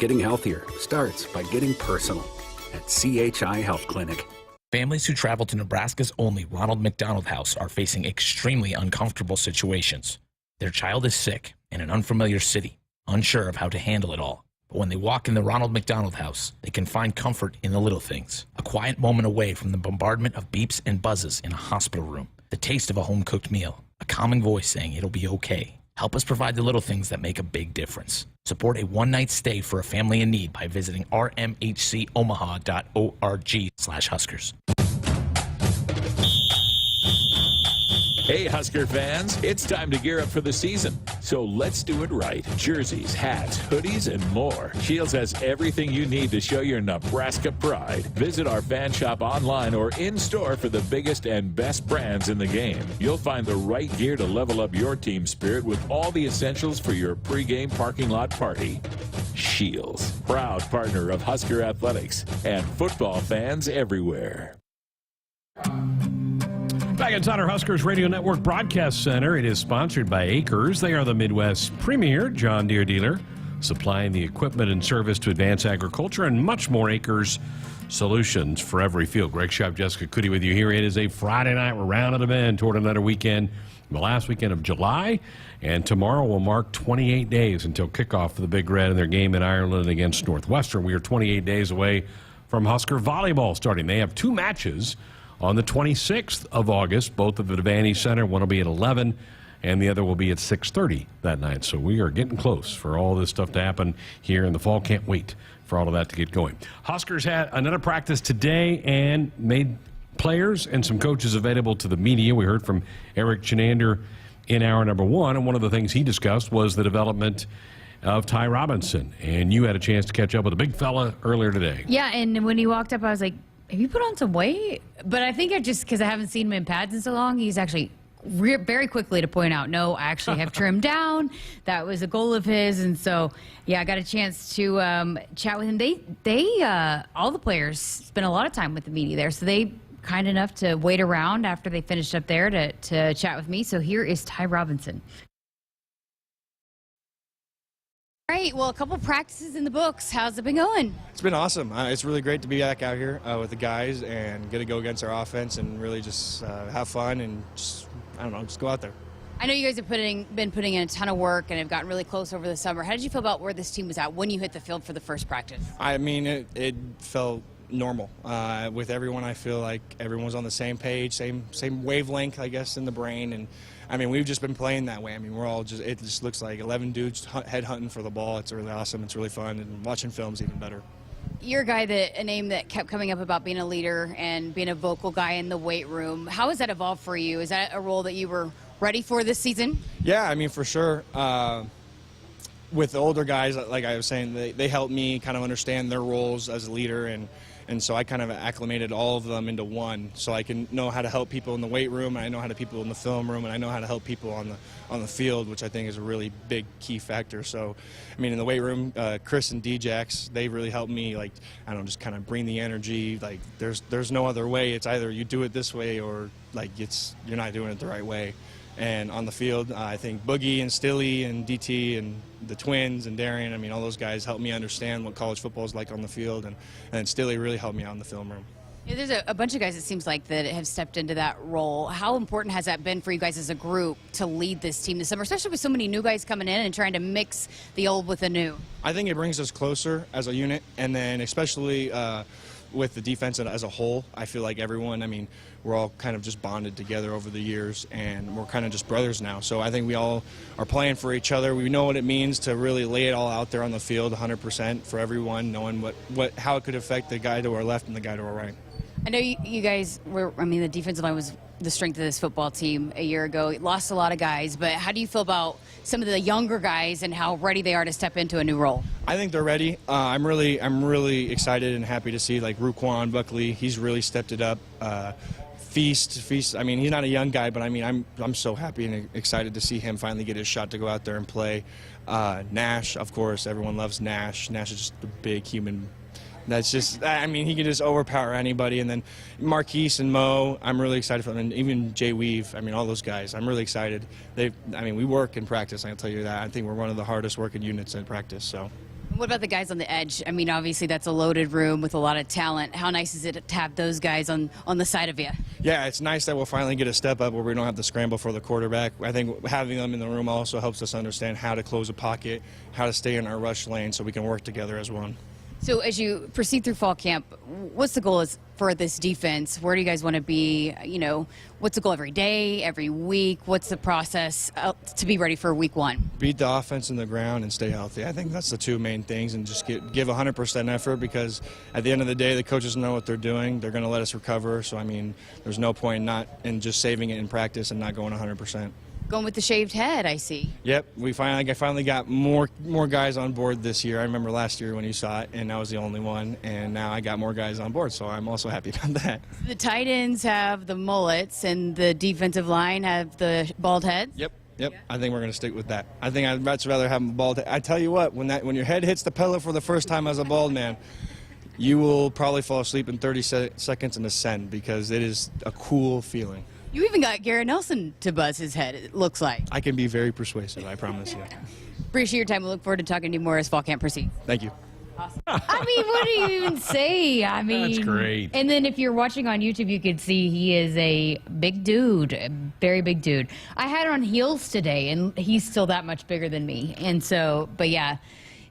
Getting healthier starts by getting personal at CHI Health Clinic. Families who travel to Nebraska's only Ronald McDonald House are facing extremely uncomfortable situations. Their child is sick in an unfamiliar city, unsure of how to handle it all. But when they walk in the Ronald McDonald House, they can find comfort in the little things. A quiet moment away from the bombardment of beeps and buzzes in a hospital room. The taste of a home-cooked meal. A calming voice saying it'll be okay. Help us provide the little things that make a big difference. Support a one-night stay for a family in need by visiting rmhcomaha.org/Huskers. Hey, Husker fans, it's time to gear up for the season. So let's do it right. Jerseys, hats, hoodies, and more. Shields has everything you need to show your Nebraska pride. Visit our fan shop online or in-store for the biggest and best brands in the game. You'll find the right gear to level up your team spirit with all the essentials for your pregame parking lot party. Shields, proud partner of Husker Athletics and football fans everywhere. Back inside our Huskers Radio Network Broadcast Center, it is sponsored by Acres. They are the Midwest's premier John Deere dealer, supplying the equipment and service to advance agriculture and much more. Acres solutions for every field. Greg Sharpe Jessica Coody with you here. It is a Friday night. We're rounding the bend toward another weekend, the last weekend of July, and tomorrow will mark 28 days until kickoff for the Big Red in their game in Ireland against Northwestern. We are 28 days away from Husker volleyball starting. They have two matches on the 26th of August, both at the Devaney Center. One will be at 11, and the other will be at 6:30 that night. So we are getting close for all this stuff to happen here in the fall. Can't wait for all of that to get going. Huskers had another practice today and made players and some coaches available to the media. We heard from Eric Chenander in hour number one, and one of the things he discussed was the development of Ty Robinson. And you had a chance to catch up with a big fella earlier today. Yeah, and when he walked up, I was like, have you put on some weight? But I think because I haven't seen him in pads in so long, he's actually very quickly to point out, no, I actually have trimmed down. That was a goal of his. And so, yeah, I got a chance to chat with him. They all the players spent a lot of time with the media there. So they kind enough to wait around after they finished up there to chat with me. So here is Ty Robinson. All right, well, a couple practices in the books. How's it been going? It's been awesome. It's really great to be back out here with the guys and get to go against our offense and really just have fun and just, I don't know, just go out there. I know you guys have been putting in a ton of work and have gotten really close over the summer. How did you feel about where this team was at when you hit the field for the first practice? I mean, it felt normal. With everyone, I feel like everyone was on the same page, same wavelength, I guess, in the brain. And I mean, we've just been playing that way. I mean, it just looks like 11 dudes head hunting for the ball. It's really awesome. It's really fun, and watching film's even better. You're a name that kept coming up about being a leader and being a vocal guy in the weight room. How has that evolved for you? Is that a role that you were ready for this season? Yeah, I mean, for sure. With the older guys, like I was saying, they helped me kind of understand their roles as a leader, and so I kind of acclimated all of them into one, so I can know how to help people in the weight room, and I know how to people in the film room, and I know how to help people on the field, which I think is a really big key factor. So, I mean, in the weight room, Chris and Djax, they really helped me, like, I don't know, just kind of bring the energy. Like, there's no other way. It's either you do it this way or like you're not doing it the right way. And on the field, I think Boogie and Stilly and DT and the twins and Darian, I mean, all those guys helped me understand what college football is like on the field, and Stilly really helped me out in the film room. Yeah, there's a bunch of guys, it seems like, that have stepped into that role. How important has that been for you guys as a group to lead this team this summer, especially with so many new guys coming in and trying to mix the old with the new? I think it brings us closer as a unit, and then especially with the defense as a whole. I feel like everyone, I mean, we're all kind of just bonded together over the years, and we're kind of just brothers now. So I think we all are playing for each other. We know what it means to really lay it all out there on the field 100% for everyone, knowing how it could affect the guy to our left and the guy to our right. I know you guys the defensive line was the strength of this football team a year ago. It lost a lot of guys, but how do you feel about some of the younger guys and how ready they are to step into a new role? I think they're ready. I'm really excited and happy to see, like, Ruquan Buckley. He's really stepped it up. Feast. I mean, he's not a young guy, but I mean, I'm so happy and excited to see him finally get his shot to go out there and play. Nash, of course, everyone loves Nash. Nash is just a big human. That's just, I mean, he can just overpower anybody. And then Marquise and Mo, I'm really excited for them. And even Jay Weave, I mean, all those guys, I'm really excited. We work in practice, I'll tell you that. I think we're one of the hardest working units in practice. So What about the guys on the edge? I mean, obviously that's a loaded room with a lot of talent. How nice is it to have those guys on the side of you? Yeah, it's nice that we'll finally get a step up where we don't have to scramble for the quarterback. I think having them in the room also helps us understand how to close a pocket, how to stay in our rush lane so we can work together as one. So as you proceed through fall camp, what's the goal is for this defense? Where do you guys want to be? You know, what's the goal every day, every week? What's the process to be ready for week 1? Beat the offense in the ground and stay healthy. I think that's the 2 main things, and just give 100% effort, because at the end of the day, the coaches know what they're doing. They're going to let us recover. So, I mean, there's no point in just saving it in practice and not going 100%. Going with the shaved head, I see. Yep, I finally got more guys on board this year. I remember last year when you saw it, and I was the only one, and now I got more guys on board, so I'm also happy about that. The tight ends have the mullets, and the defensive line have the bald heads? Yep. I think we're going to stick with that. I think I'd much rather have a bald head. I tell you what, when your head hits the pillow for the first time as a bald man, you will probably fall asleep in 30 seconds and ascend, because it is a cool feeling. You even got Garrett Nelson to buzz his head, it looks like. I can be very persuasive, I promise you. Appreciate your time. We look forward to talking to you more as fall camp proceeds. Thank you. Awesome. I mean, what do you even say? I mean, that's great. And then if you're watching on YouTube, you could see he is a big dude, a very big dude. I had on heels today, and he's still that much bigger than me. And so, but yeah,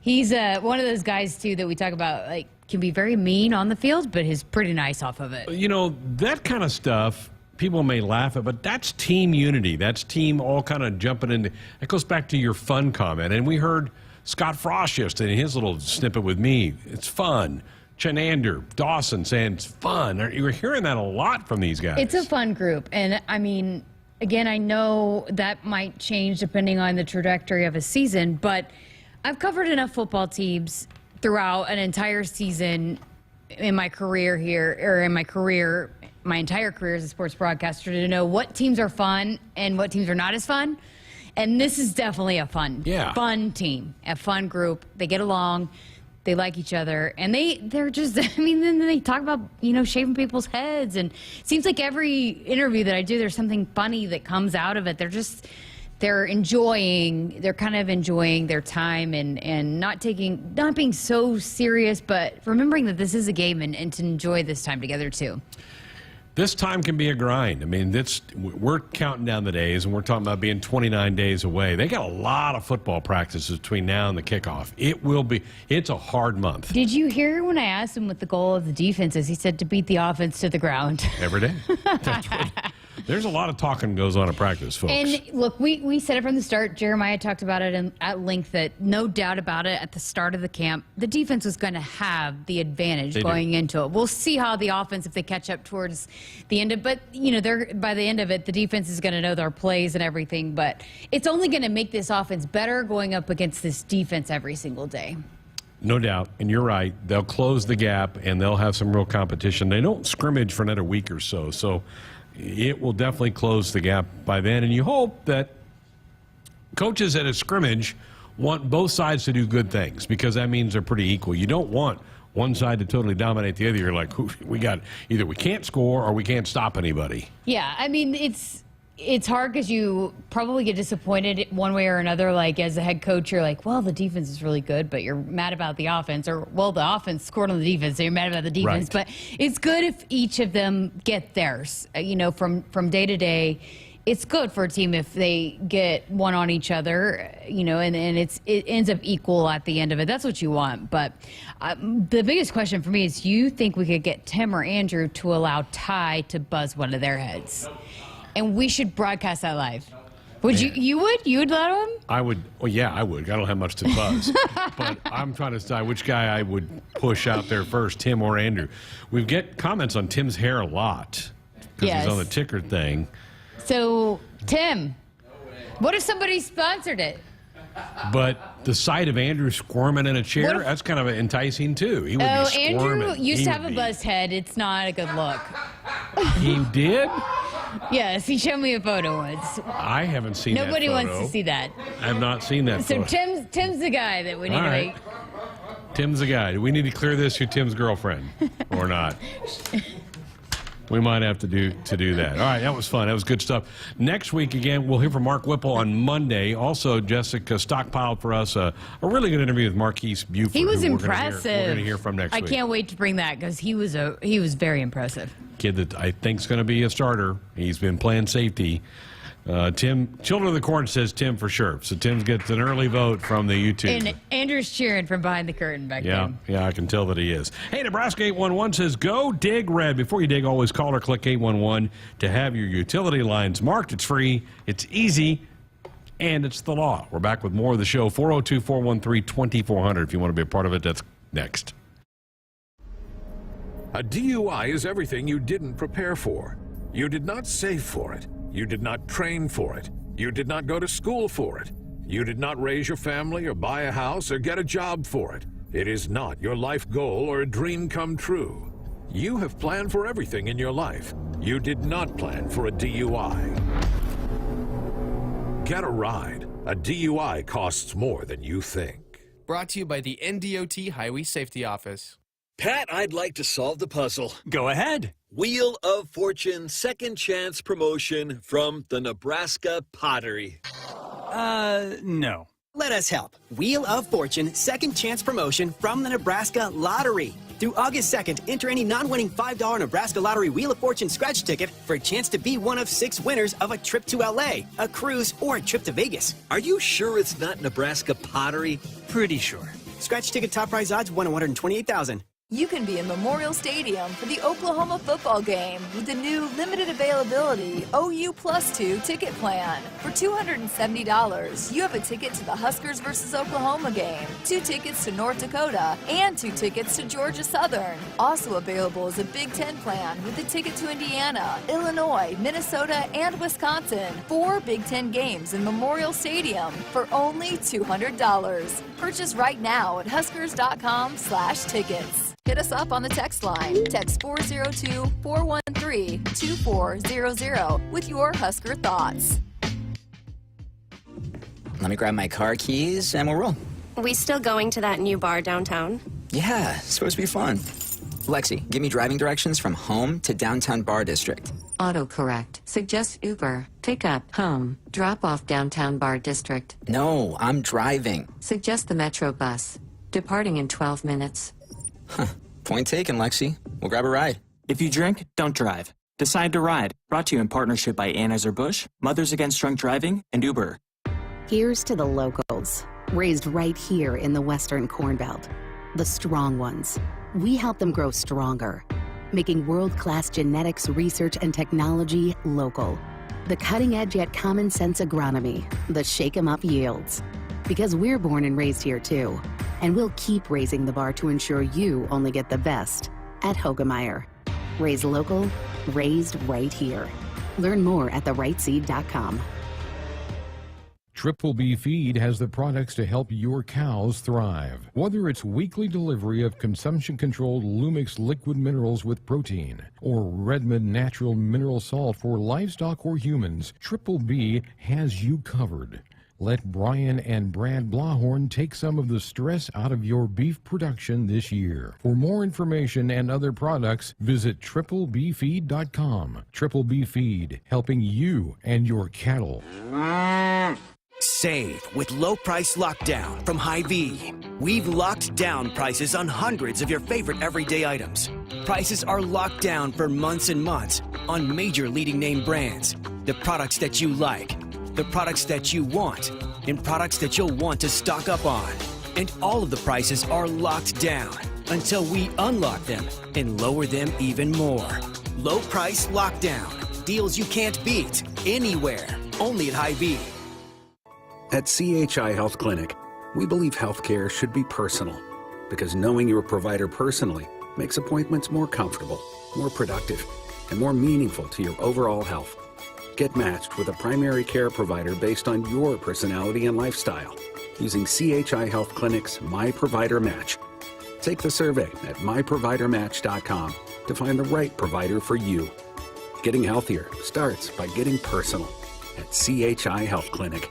he's one of those guys, too, that we talk about, like, can be very mean on the field, but he's pretty nice off of it. You know, that kind of stuff, people may laugh at, but that's team unity. That's team all kind of jumping in. That goes back to your fun comment. And we heard Scott Frost yesterday in his little snippet with me. It's fun. Chenander, Dawson saying it's fun. You're hearing that a lot from these guys. It's a fun group. And, I mean, again, I know that might change depending on the trajectory of a season, but I've covered enough football teams throughout an entire season in my career here, or in my entire career as a sports broadcaster, to know what teams are fun and what teams are not as fun. And this is definitely a fun team, a fun group. They get along, they like each other, and they're just, I mean, then they talk about, you know, shaving people's heads, and it seems like every interview that I do, there's something funny that comes out of it. They're kind of enjoying their time and not being so serious, but remembering that this is a game and to enjoy this time together too. This time can be a grind. I mean, we're counting down the days, and we're talking about being 29 days away. They got a lot of football practices between now and the kickoff. It's a hard month. Did you hear when I asked him what the goal of the defense is? He said to beat the offense to the ground. Every day. That's right. There's a lot of talking goes on at practice, folks. And look, we said it from the start. Jeremiah talked about it at length, that no doubt about it, at the start of the camp, the defense was going to have the advantage going into it. We'll see how the offense, if they catch up towards the end of it. But, you know, by the end of it, the defense is going to know their plays and everything. But it's only going to make this offense better going up against this defense every single day. No doubt. And you're right. They'll close the gap, and they'll have some real competition. They don't scrimmage for another week or so. So it will definitely close the gap by then. And you hope that coaches at a scrimmage want both sides to do good things, because that means they're pretty equal. You don't want one side to totally dominate the other. You're like, either we can't score or we can't stop anybody. Yeah, I mean, it's hard because you probably get disappointed one way or another. Like, as a head coach, you're like, well, the defense is really good, but you're mad about the offense. Or, well, the offense scored on the defense, so you're mad about the defense. Right. But it's good if each of them get theirs, you know, from day to day. It's good for a team if they get one on each other, you know, and it ends up equal at the end of it. That's what you want. But the biggest question for me is, do you think we could get Tim or Andrew to allow Ty to buzz one of their heads? And we should broadcast that live. Would you would allow him? I would. Well, yeah, I would. I don't have much to buzz. But I'm trying to decide which guy I would push out there first, Tim or Andrew. We get comments on Tim's hair a lot because he's on the ticker thing. So, Tim, what if somebody sponsored it? But the sight of Andrew squirming in a chair, that's kind of enticing, too. He would be squirming. Andrew used to have a buzzed head. It's not a good look. He did? Yes, he showed me a photo once. I haven't seen that photo. Nobody wants to see that. I have not seen that so photo. So Tim's the guy that we need to make. Tim's the guy. Do we need to clear this to Tim's girlfriend or not? We might have to do that. All right, that was fun. That was good stuff. Next week, again, we'll hear from Mark Whipple on Monday. Also, Jessica stockpiled for us a really good interview with Marquise Buford. He was who impressive. We're going to hear from next week. I can't wait to bring that because he was very impressive. Kid that I think is going to be a starter. He's been playing safety. Tim, Children of the Corn says Tim for sure. So Tim gets an early vote from the YouTube. And Andrew's cheering from behind the curtain back there. Yeah, I can tell that he is. Hey, Nebraska 811 says, go dig red. Before you dig, always call or click 811 to have your utility lines marked. It's free, it's easy, and it's the law. We're back with more of the show. 402-413-2400 if you want to be a part of it. That's next. A DUI is everything you didn't prepare for. You did not save for it. You did not train for it. You did not go to school for it. You did not raise your family or buy a house or get a job for it. It is not your life goal or a dream come true. You have planned for everything in your life. You did not plan for a DUI. Get a ride. A DUI costs more than you think. Brought to you by the NDOT Highway Safety Office. Pat, I'd like to solve the puzzle. Go ahead. Wheel of Fortune second chance promotion from the Nebraska Pottery. No. Let us help. Wheel of Fortune second chance promotion from the Nebraska Lottery. Through August 2nd, enter any non-winning $5 Nebraska Lottery Wheel of Fortune scratch ticket for a chance to be one of 6 winners of a trip to LA, a cruise, or a trip to Vegas. Are you sure it's not Nebraska Pottery? Pretty sure. Scratch ticket top prize odds 1 in 128,000. You can be in Memorial Stadium for the Oklahoma football game with the new limited availability OU +2 ticket plan. For $270, you have a ticket to the Huskers versus Oklahoma game, 2 tickets to North Dakota, and 2 tickets to Georgia Southern. Also available is a Big Ten plan with a ticket to Indiana, Illinois, Minnesota, and Wisconsin. 4 Big Ten games in Memorial Stadium for only $200. Purchase right now at huskers.com/tickets. Hit us up on the text line. Text 402-413-2400 with your Husker thoughts. Let me grab my car keys and we'll roll. We still going to that new bar downtown? Yeah, it's supposed to be fun. Lexi, give me driving directions from home to downtown bar district. Autocorrect. Suggest Uber. Pick up. Home. Drop off downtown bar district. No, I'm driving. Suggest the Metro bus. Departing in 12 minutes. Huh. Point taken, Lexi. We'll grab a ride. If you drink, don't drive. Decide to ride. Brought to you in partnership by Anheuser-Busch, Mothers Against Drunk Driving, and Uber. Here's to the locals, raised right here in the Western Corn Belt. The strong ones. We help them grow stronger, making world-class genetics research and technology local. The cutting-edge yet common-sense agronomy, the shake-em-up yields. Because we're born and raised here too. And we'll keep raising the bar to ensure you only get the best at Hogemeyer. Raised local, raised right here. Learn more at therightseed.com. Triple B Feed has the products to help your cows thrive. Whether it's weekly delivery of consumption-controlled Lumix liquid minerals with protein or Redmond natural mineral salt for livestock or humans, Triple B has you covered. Let Brian and Brad Blahorn take some of the stress out of your beef production this year. For more information and other products, visit triplebfeed.com. Triple B Feed, helping you and your cattle. Save with low price lockdown from Hy-Vee. We've locked down prices on hundreds of your favorite everyday items. Prices are locked down for months and months on major leading name brands. The products that you like, the products that you want, and products that you'll want to stock up on. And all of the prices are locked down until we unlock them and lower them even more. Low price lockdown. Deals you can't beat anywhere. Only at Hy-Vee. At CHI Health Clinic, we believe healthcare should be personal because knowing your provider personally makes appointments more comfortable, more productive, and more meaningful to your overall health. Get matched with a primary care provider based on your personality and lifestyle using CHI Health Clinic's My Provider Match. Take the survey at myprovidermatch.com to find the right provider for you. Getting healthier starts by getting personal at CHI Health Clinic.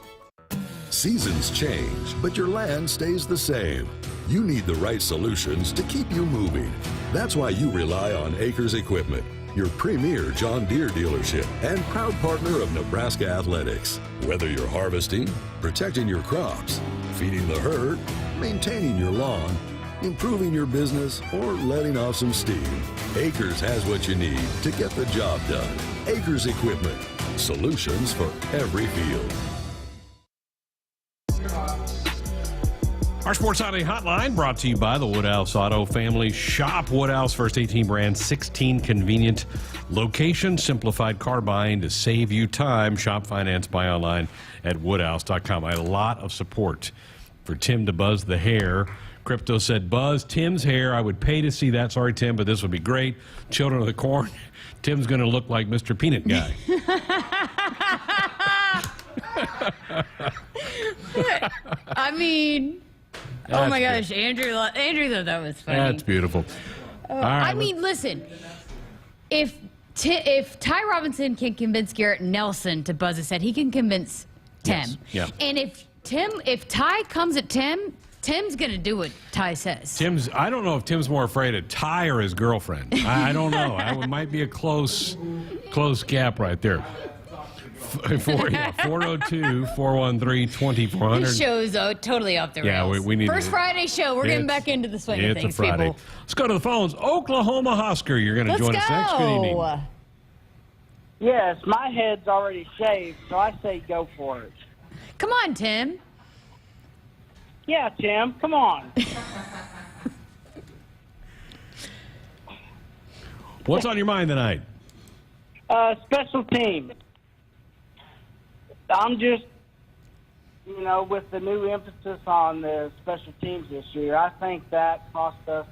Seasons change, but your land stays the same. You need the right solutions to keep you moving. That's why you rely on Acres Equipment. your premier John Deere dealership and proud partner of Nebraska Athletics. Whether you're harvesting, protecting your crops, feeding the herd, maintaining your lawn, improving your business, or letting off some steam, Acres has what you need to get the job done. Acres Equipment. Solutions for every field. Our Sports Nightly Hotline brought to you by the Woodhouse Auto Family. Shop Woodhouse, first 18 brand, 16 convenient locations, simplified car buying to save you time. Shop, finance, buy online at woodhouse.com. I had a lot of support for Tim to buzz the hair. Crypto said, buzz Tim's hair. I would pay to see that. Sorry, Tim, but this would be great. Children of the Corn. Tim's going to look like Mr. Peanut Guy. I mean... oh my gosh, Andrew thought that was funny. That's beautiful. All right, I mean, listen, if Ty Robinson can convince Garrett Nelson to buzz his head, he can convince Tim. Yes. Yeah. And if Ty comes at Tim, Tim's gonna do what Ty says. I don't know if Tim's more afraid of Ty or his girlfriend. I don't know. It might be a close gap right there. 402-413-2400. This show's totally off the rails. Yeah, we need First Friday show. We're getting back into the swing of things, it's a Friday. people. Let's go to the phones. Oklahoma Husker, you're going to join us next. Good evening. Yes, my head's already shaved, so I say go for it. Come on, Tim. Yeah, Tim, come on. What's on your mind tonight? Special team. I'm just, with the new emphasis on the special teams this year, I think that cost us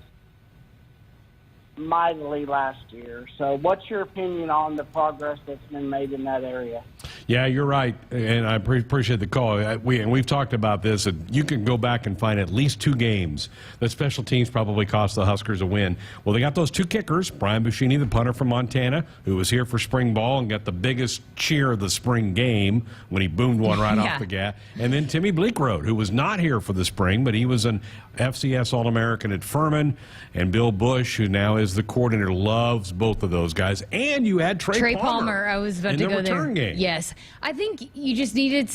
mightily last year. So what's your opinion on the progress that's been made in that area? Yeah, you're right, and I appreciate the call. We've talked about this. You can go back and find at least 2 games that special teams probably cost the Huskers a win. Well, they got those 2 kickers, Brian Buschini, the punter from Montana, who was here for spring ball and got the biggest cheer of the spring game when he boomed one right off the gas. And then Timmy Bleekrode, who was not here for the spring, but he was an FCS All-American at Furman, and Bill Bush, who now is the coordinator, loves both of those guys. And you add Trey Palmer. I was about to go there. Game. Yes. I think you just needed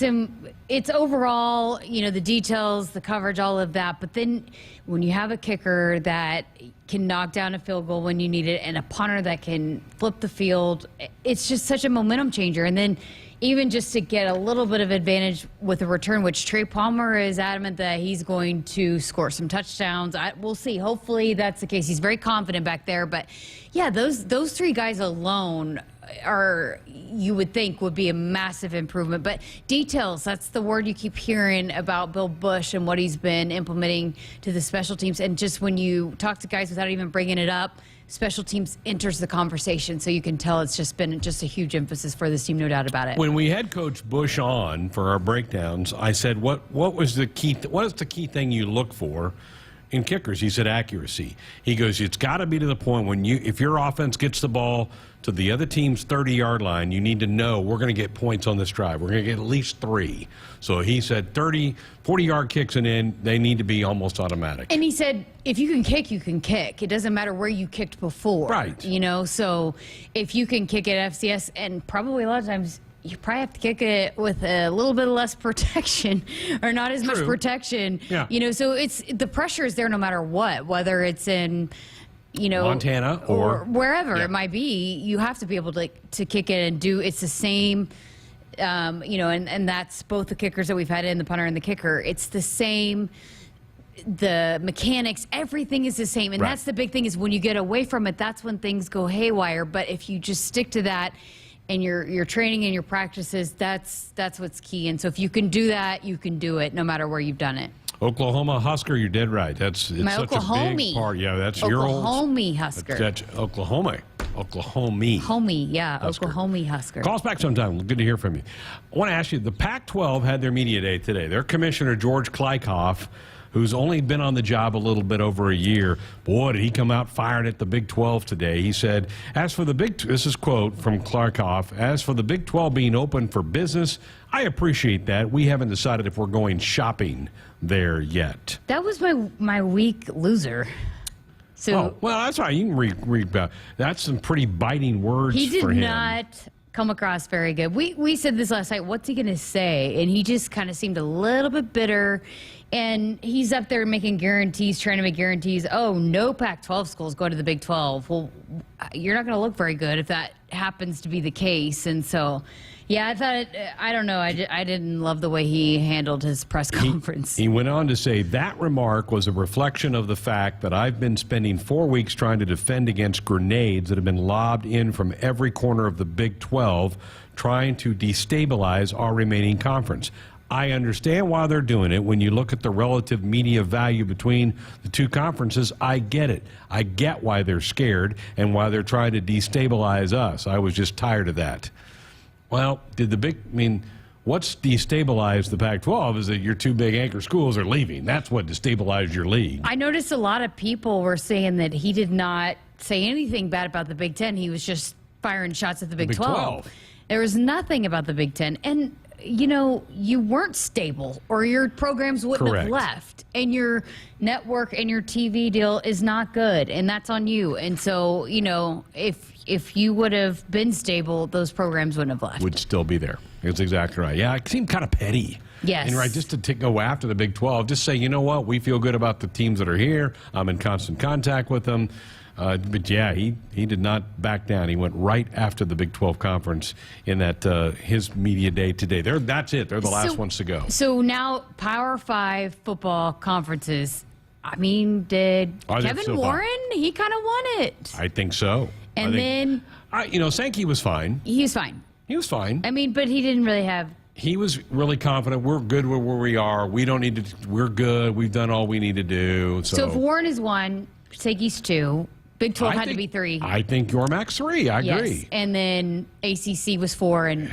it's overall, the details, the coverage, all of that. But then when you have a kicker that can knock down a field goal when you need it and a punter that can flip the field, it's just such a momentum changer. And then even just to get a little bit of advantage with a return, which Trey Palmer is adamant that he's going to score some touchdowns. We'll see. Hopefully that's the case. He's very confident back there. But, yeah, those 3 guys alone you would think would be a massive improvement. But details, that's the word you keep hearing about Bill Bush and what he's been implementing to the special teams. And just when you talk to guys without even bringing it up, special teams enters the conversation, so you can tell it's just been a huge emphasis for this team, no doubt about it. When we had Coach Bush on for our breakdowns, I said, what is the key thing you look for in kickers? He said accuracy. He goes, it's got to be to the point when if your offense gets the ball to the other team's 30-yard line, you need to know we're going to get points on this drive. We're going to get at least 3. So he said 30, 40-yard kicks and in, they need to be almost automatic. And he said, if you can kick, you can kick. It doesn't matter where you kicked before. Right. So if you can kick at FCS, and probably a lot of times you probably have to kick it with a little bit less protection or not as much protection. Yeah. So it's the pressure is there no matter what, whether it's in Montana or wherever it might be. You have to be able to kick it and it's the same. And that's both the kickers that we've had in, the punter and the kicker. It's the same. The mechanics, everything is the same. And that's the big thing, is when you get away from it, that's when things go haywire. But if you just stick to that and your training and your practices, that's what's key. And so if you can do that, you can do it no matter where you've done it. Oklahoma Husker, you're dead right. It's such a big part. Yeah, that's your old Oklahoma Husker. That's Oklahoma. Homie, yeah, Husker. Oklahoma Husker. Call us back sometime. Good to hear from you. I want to ask you, the Pac-12 had their media day today. Their commissioner, George Klykoff, who's only been on the job a little bit over a year, boy, did he come out firing at the Big 12 today. He said, this is quote from Klykoff, as for the Big 12 being open for business, I appreciate that. We haven't decided if we're going shopping there yet. That was my week loser. So well, that's right. You can read about. That's some pretty biting words he did for him. not come across very good. We said this last night. What's he going to say? And he just kind of seemed a little bit bitter. And he's up there making guarantees, trying to make guarantees. Oh, no Pac-12 schools go to the Big 12. Well, you're not going to look very good if that happens to be the case. And so, yeah, I don't know. I didn't love the way he handled his press conference. He went on to say that remark was a reflection of the fact that I've been spending 4 weeks trying to defend against grenades that have been lobbed in from every corner of the Big 12, trying to destabilize our remaining conference. I understand why they're doing it. When you look at the relative media value between the two conferences, I get it. I get why they're scared and why they're trying to destabilize us. I was just tired of that. Well, what's destabilized the Pac-12 is that your two big anchor schools are leaving. That's what destabilized your league. I noticed a lot of people were saying that he did not say anything bad about the Big Ten. He was just firing shots at the Big 12. There was nothing about the Big Ten. And you weren't stable, or your programs wouldn't have left, and your network and your TV deal is not good, and that's on you. And so, if you would have been stable, those programs wouldn't have left. Would still be there. That's exactly right. Yeah, it seemed kind of petty. Yes. And right, just to go after the Big 12, just say, you know what, we feel good about the teams that are here. I'm in constant contact with them. But yeah, he did not back down. He went right after the Big 12 conference in that his media day today. That's it. They're the last ones to go. So now Power 5 football conferences. I mean, did Kevin Warren? He kind of won it. I think so. And Sankey was fine. He was fine. He was fine. I mean, but he didn't really have. He was really confident. We're good where we are. We don't need to. We're good. We've done all we need to do. So if Warren is 1, Sankey's 2. Big 12 had to be 3. I think Yormark's 3. I agree. And then ACC was 4, and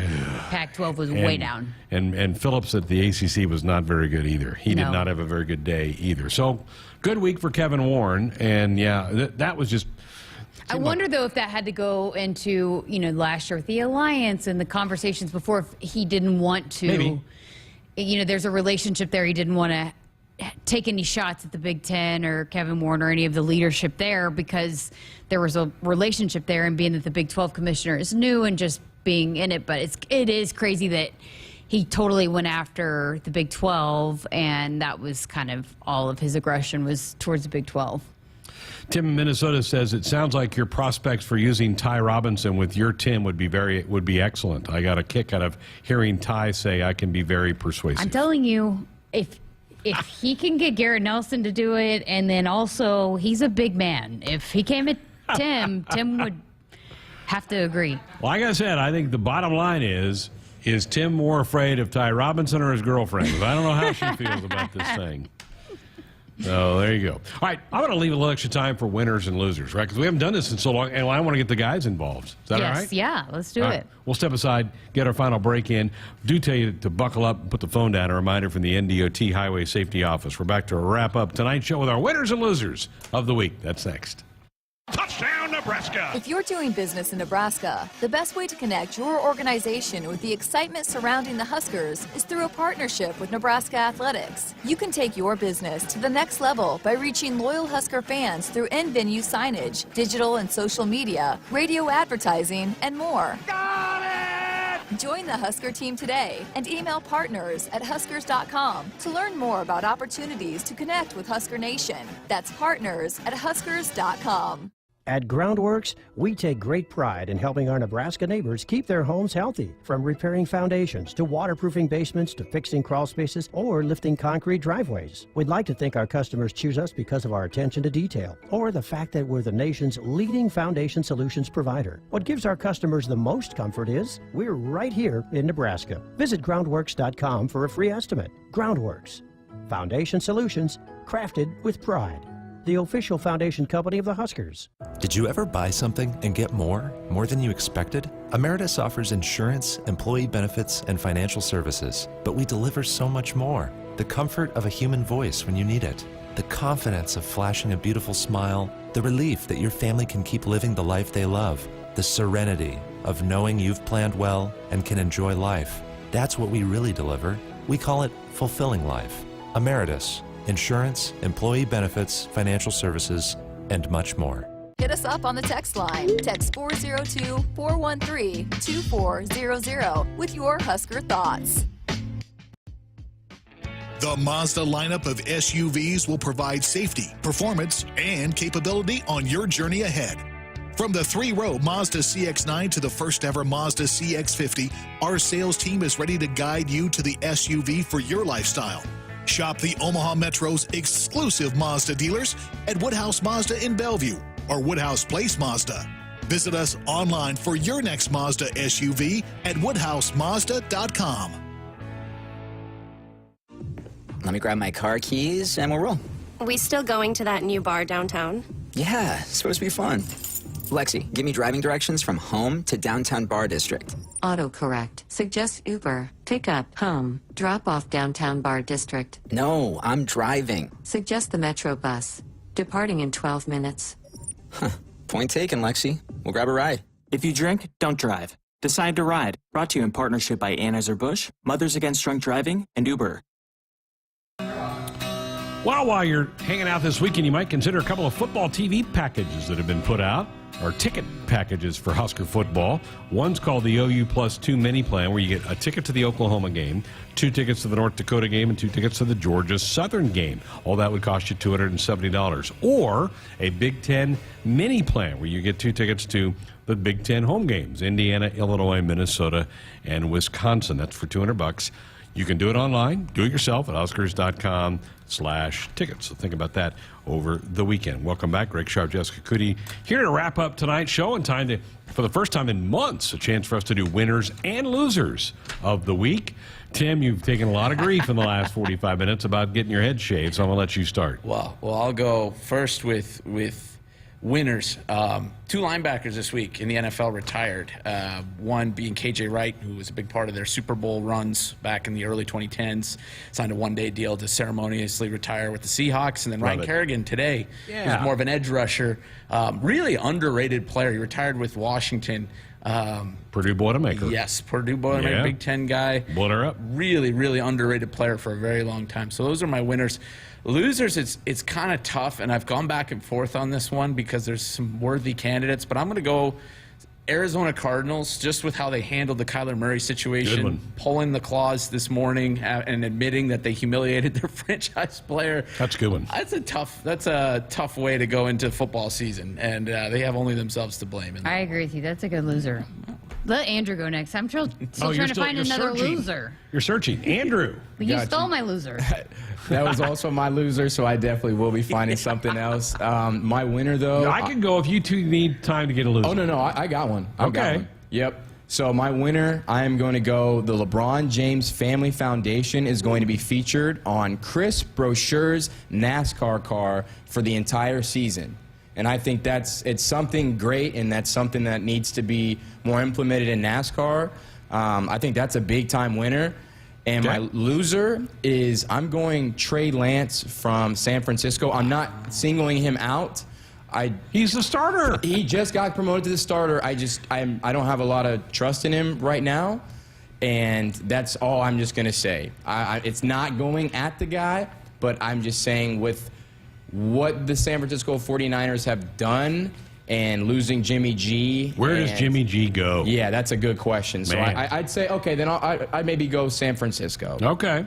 Pac-12 was way down. And Phillips at the ACC was not very good either. He did not have a very good day either. So, good week for Kevin Warren. And, yeah, that was just... I wonder, though, if that had to go into, last year with the Alliance and the conversations before, if he didn't want to... Maybe. There's a relationship there. He didn't want to take any shots at the Big Ten or Kevin Warren or any of the leadership there, because there was a relationship there, and being that the Big 12 commissioner is new and just being in it. But it is crazy that he totally went after the Big 12, and that was kind of all of his aggression was towards the Big 12. Tim in Minnesota says, it sounds like your prospects for using Ty Robinson with your Tim would be excellent. I got a kick out of hearing Ty say I can be very persuasive. I'm telling you, if he can get Garrett Nelson to do it, and then also he's a big man. If he came at Tim would have to agree. Like I said, I think the bottom line is Tim more afraid of Ty Robinson or his girlfriend? Because I don't know how she feels about this thing. So there you go. All right, I'm going to leave a little extra time for winners and losers, right? Because we haven't done this in so long, and I want to get the guys involved. Is that all right? Yeah, let's do it. We'll step aside, get our final break in. Do tell you to buckle up and put the phone down. A reminder from the NDOT Highway Safety Office. We're back to wrap up tonight's show with our winners and losers of the week. That's next. Touchdown, Nebraska! If you're doing business in Nebraska, the best way to connect your organization with the excitement surrounding the Huskers is through a partnership with Nebraska Athletics. You can take your business to the next level by reaching loyal Husker fans through in-venue signage, digital and social media, radio advertising, and more. Got it! Join the Husker team today and email partners@huskers.com to learn more about opportunities to connect with Husker Nation. That's partners@huskers.com. At Groundworks, we take great pride in helping our Nebraska neighbors keep their homes healthy, from repairing foundations to waterproofing basements to fixing crawl spaces or lifting concrete driveways. We'd like to think our customers choose us because of our attention to detail or the fact that we're the nation's leading foundation solutions provider. What gives our customers the most comfort is we're right here in Nebraska. Visit groundworks.com for a free estimate. Groundworks, foundation solutions crafted with pride. The official foundation company of the Huskers. Did you ever buy something and get more than you expected? Emeritus offers insurance, employee benefits, and financial services, but we deliver so much more. The comfort of a human voice when you need it, the confidence of flashing a beautiful smile, the relief that your family can keep living the life they love, the serenity of knowing you've planned well and can enjoy life. That's what we really deliver. We call it fulfilling life. Emeritus. Insurance, employee benefits, financial services, and much more. Hit us up on the text line. Text 402-413-2400 with your Husker thoughts. The Mazda lineup of SUVs will provide safety, performance, and capability on your journey ahead. From the 3-row Mazda CX-9 to the first ever Mazda CX-50, our sales team is ready to guide you to the SUV for your lifestyle. Shop the Omaha Metro's exclusive Mazda dealers at Woodhouse Mazda in Bellevue or Woodhouse Place Mazda. Visit us online for your next Mazda SUV at woodhousemazda.com. Let me grab my car keys and we'll roll. We still going to that new bar downtown? Yeah, it's supposed to be fun. Lexi, give me driving directions from home to downtown bar district. Autocorrect. Suggest Uber. Pick up. Home. Drop off downtown bar district. No, I'm driving. Suggest the Metro bus. Departing in 12 minutes. Huh. Point taken, Lexi. We'll grab a ride. If you drink, don't drive. Decide to ride. Brought to you in partnership by Anheuser-Busch, Mothers Against Drunk Driving, and Uber. Well, while you're hanging out this weekend, you might consider a couple of football TV packages that have been put out, or ticket packages for Husker football. One's called the OU Plus 2 mini plan, where you get a ticket to the Oklahoma game, 2 tickets to the North Dakota game, and 2 tickets to the Georgia Southern game. All that would cost you $270. Or a Big Ten mini plan, where you get 2 tickets to the Big Ten home games, Indiana, Illinois, Minnesota, and Wisconsin. That's for $200. You can do it online, do it yourself at Huskers.com/tickets. So think about that over the weekend. Welcome back. Greg Sharpe, Jessica Coody here to wrap up tonight's show, and time to, for the first time in months, a chance for us to do winners and losers of the week. Tim, you've taken a lot of grief in the last 45 minutes about getting your head shaved, so I'm going to let you start. Well, I'll go first with winners. 2 linebackers this week in the NFL retired. One being KJ Wright, who was a big part of their Super Bowl runs back in the early 2010s. Signed a 1-day deal to ceremoniously retire with the Seahawks. And then Ryan Kerrigan today, who's more of an edge rusher. Really underrated player. He retired with Washington. Purdue Boilermaker. Yes, Purdue Boilermaker, Big Ten guy. Blood her up. Really, really underrated player for a very long time. So those are my winners. Losers, it's kind of tough, and I've gone back and forth on this one because there's some worthy candidates, but I'm going to go Arizona Cardinals, just with how they handled the Kyler Murray situation, pulling the clause this morning and admitting that they humiliated their franchise player. That's a good one. That's a tough way to go into football season, and they have only themselves to blame. I agree with you. That's a good loser. Let Andrew go next. I'm still trying to find another loser. You're searching. Andrew. But you stole my loser. That was also my loser, so I definitely will be finding something else. My winner, though. I can go if you two need time to get a loser. Oh, no, I got one. I got one. Yep. So my winner, I am going to go, the LeBron James Family Foundation is going to be featured on Chris Brochure's NASCAR car for the entire season. And I think it's something great, and that's something that needs to be more implemented in NASCAR. I think that's a big-time winner. And my loser is I'm going Trey Lance from San Francisco. I'm not singling him out. He's the starter. He just got promoted to the starter. I don't have a lot of trust in him right now, and that's all I'm just going to say. It's not going at the guy, but I'm just saying with what the San Francisco 49ers have done and losing Jimmy G. Where does Jimmy G go? Yeah, that's a good question. So I'd say, okay, then I'd maybe go San Francisco. Okay.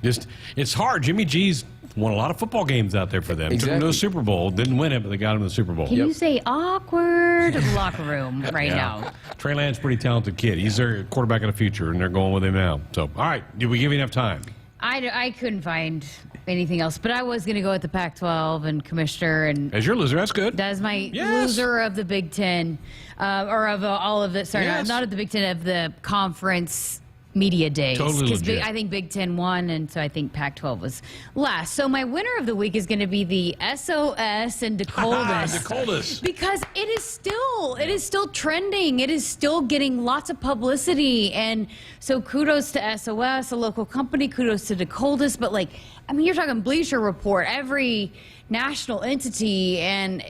It's hard. Jimmy G's won a lot of football games out there for them. Took him to the Super Bowl. Didn't win it, but they got him to the Super Bowl. Can you say awkward locker room now? Trey Lance, pretty talented kid. He's their quarterback in the future, and they're going with him now. So, all right. Did we give you enough time? I couldn't find anything else, but I was going to go with the Pac-12 and Commissioner. And as your loser, that's good. That's my loser of the Big Ten, or of all of it. Sorry, not of the Big Ten, of the conference media days. Totally legit. I think Big Ten won, and so I think Pac-12 was last. So my winner of the week is going to be the SOS and Dakotas. Dakotas. Because it is still trending. It is still getting lots of publicity. And so kudos to SOS, a local company. Kudos to Dakotas. But you're talking Bleacher Report, every national entity and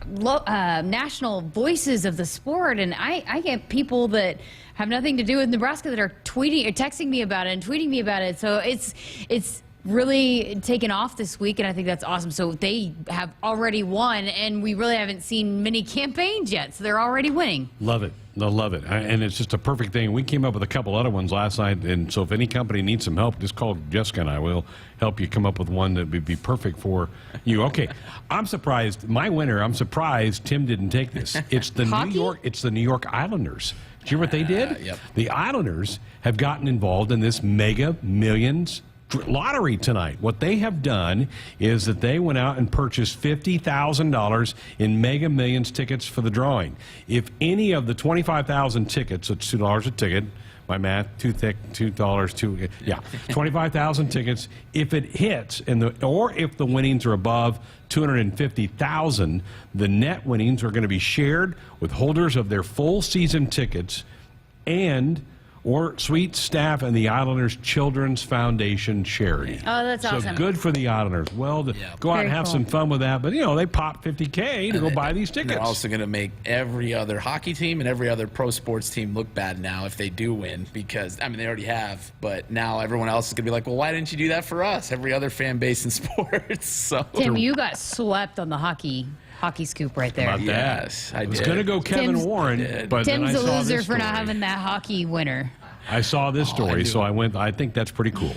national voices of the sport. And I get people that have nothing to do with Nebraska that are tweeting or texting me about it and tweeting me about it. So it's really taken off this week, and I think that's awesome. So they have already won, and we really haven't seen many campaigns yet, so they're already winning. Love it. They'll love it. And it's just a perfect thing. We came up with a couple other ones last night, and so if any company needs some help, just call Jessica and I. We'll help you come up with one that would be perfect for you. Okay, I'm surprised. My winner, I'm surprised Tim didn't take this. It's the New York Islanders. Did you hear what they did? Yep. The Islanders have gotten involved in this Mega Millions lottery tonight. What they have done is that they went out and purchased $50,000 in Mega Millions tickets for the drawing. If any of the 25,000 tickets, so it's $2 a ticket, my math too thick, $2, yeah, 25,000 tickets. If it hits, or if the winnings are above 250,000, the net winnings are going to be shared with holders of their full season tickets or Sweet Staff and the Islanders Children's Foundation charity. Oh, that's awesome. So good for the Islanders. Well, go out and have some fun with that. But, they pop $50K to go buy these tickets. They're also going to make every other hockey team and every other pro sports team look bad now if they do win because, they already have. But now everyone else is going to be like, well, why didn't you do that for us? Every other fan base in sports. So Tim, you got swept on the hockey scoop right there. Yes, I was going to go Kevin Warren, but Tim's then I a saw loser this for not story. having that hockey winner. I saw this story, so I went. I think that's pretty cool.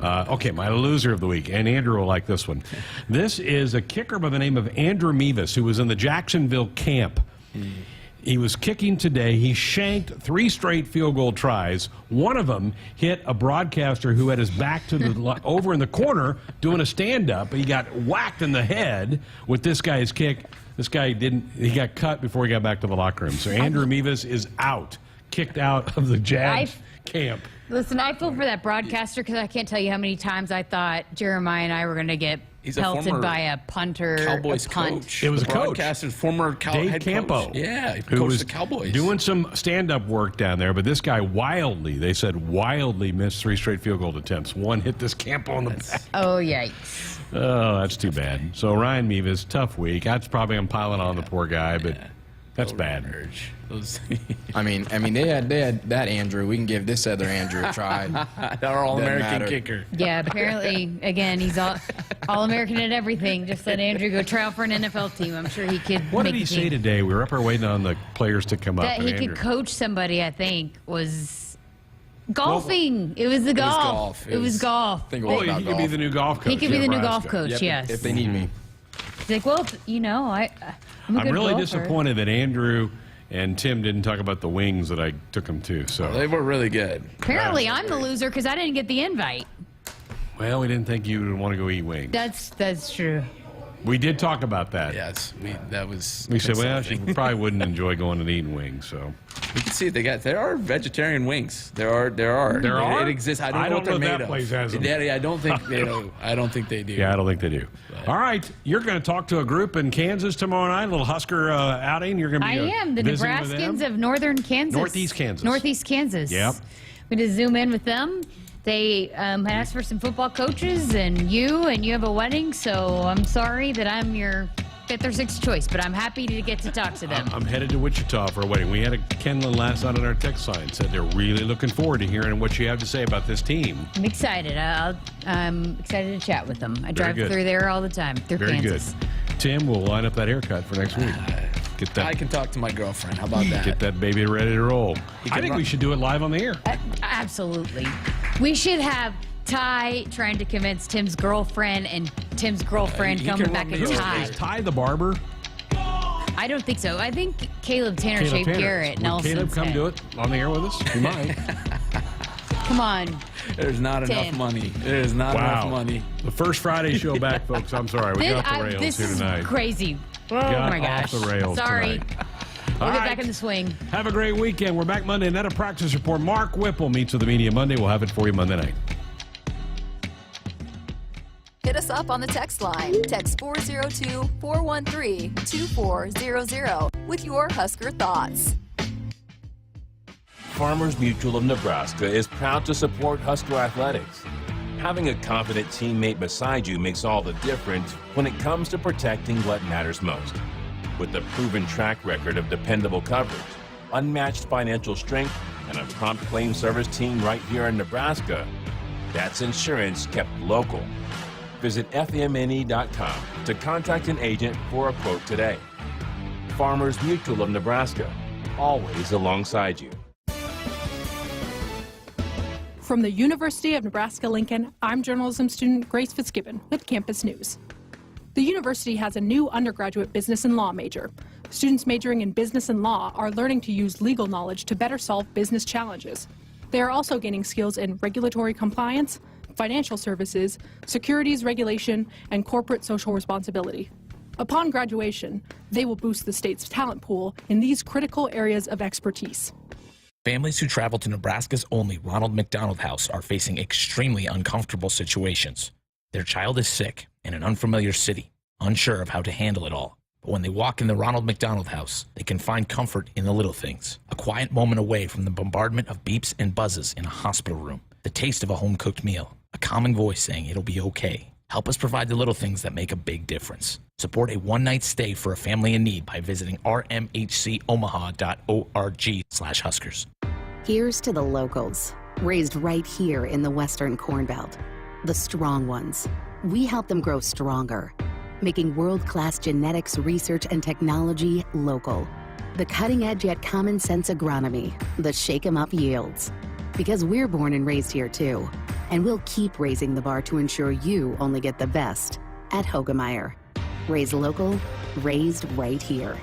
Okay, my loser of the week, and Andrew will like this one. This is a kicker by the name of Andrew Mevis, who was in the Jacksonville camp. He was kicking today. He shanked 3 straight field goal tries. One of them hit a broadcaster who had his back to the over in the corner doing a stand-up. He got whacked in the head with this guy's kick. This guy didn't. He got cut before he got back to the locker room. So Andrew Mevis is out. Kicked out of the Jags camp. Listen, I feel for that broadcaster because I can't tell you how many times I thought Jeremiah and I were going to get pelted by a punter. Cowboys punt. coach. It was a coach. Broadcaster, former Dave head Campo. coach. Yeah, he who coached was the Cowboys. doing some stand-up work down there, but this guy wildly missed 3 straight field goal attempts. One hit this Campo on the back. Oh, yikes. Oh, that's too bad. So Ryan Mevis, tough week. I'm piling on the poor guy, but that's bad. I mean, they had that Andrew. We can give this other Andrew a try. Our All-American kicker. Yeah, apparently, again, he's all-American at everything. Just let Andrew go try out for an NFL team. I'm sure he could What make did he the say team. today? We were up there waiting on the players to come up. That and he could Andrew- coach somebody, I think, was golfing. It was the golf. It was golf. Think Oh, he could be the new golf coach. He could be the new golf Nebraska. coach, Yep, yes. if they need me. He's like, well, I'm a good really golfer. disappointed that Andrew and Tim didn't talk about the wings that I took them to. So They were really good. Apparently, I'm the loser because I didn't get the invite. Well, we didn't think you would want to go eat wings. That's true. We did talk about that. Yes, We said, well, she probably wouldn't enjoy going and eating wings. So you can see it. There are vegetarian wings. There are. It exists. I don't know what they're if made that of. place has them. I don't think they do. I don't think they do. Yeah, I don't think they do. All right, you're going to talk to a group in Kansas tomorrow night, a little Husker outing. You're going to be I am. The visiting with Nebraskans them? of Northern Kansas. Northeast Kansas. Northeast Kansas. Yep. I'm going to zoom in with them. They asked for some football coaches, and you have a wedding, so I'm sorry that I'm your 5th or 6th choice, but I'm happy to get to talk to them. I'm headed to Wichita for a wedding. We had a Kenlin last night on our text line. Said they're really looking forward to hearing what you have to say about this team. I'm excited. I'm excited to chat with them. I drive good. through there all the time, through Very Kansas. good. Tim, we'll line up that haircut for next week. Get that. I can talk to my girlfriend. How about that? Get that baby ready to roll. I think we should do it live on the air. Absolutely. We should have Ty trying to convince Tim's girlfriend and Tim's girlfriend coming back and Ty. Is Ty the barber? I don't think so. I think Caleb Tanner Caleb shaved Tanner. Garrett Would Nelson's Caleb come head. do it on the air with us? He might. Come on. There's not Tim. enough money. There's not enough money. The first Friday show back, folks. I'm sorry. We got the rails this here is tonight. crazy. Oh, Got my gosh. off the rails Sorry. tonight. We'll All get right. back in the swing. Have a great weekend. We're back Monday. Net a practice report. Mark Whipple meets with the media Monday. We'll have it for you Monday night. Hit us up on the text line. Text 402-413-2400 with your Husker thoughts. Farmers Mutual of Nebraska is proud to support Husker athletics. Having a confident teammate beside you makes all the difference when it comes to protecting what matters most. With a proven track record of dependable coverage, unmatched financial strength, and a prompt claim service team right here in Nebraska, That's insurance kept local. Visit FMNE.com to contact an agent for a quote today. Farmers Mutual of Nebraska, always alongside you. From the University of Nebraska-Lincoln, I'm journalism student Grace Fitzgibbon with Campus News. The university has a new undergraduate business and law major. Students majoring in business and law are learning to use legal knowledge to better solve business challenges. They are also gaining skills in regulatory compliance, financial services, securities regulation, and corporate social responsibility. Upon graduation, they will boost the state's talent pool in these critical areas of expertise. Families who travel to Nebraska's only Ronald McDonald House are facing extremely uncomfortable situations. Their child is sick in an unfamiliar city, unsure of how to handle it all. But when they walk in the Ronald McDonald House, they can find comfort in the little things. A quiet moment away from the bombardment of beeps and buzzes in a hospital room. The taste of a home-cooked meal. A calming voice saying it'll be okay. Help us provide the little things that make a big difference. Support a one-night stay for a family in need by visiting rmhcomaha.org/Huskers. Here's to the locals, raised right here in the Western Corn Belt. The strong ones. We help them grow stronger, making world-class genetics research and technology local. The cutting-edge yet common-sense agronomy, the shake-em-up yields. Because we're born and raised here too, and we'll keep raising the bar to ensure you only get the best at Hoegemeyer. Raised local, raised right here.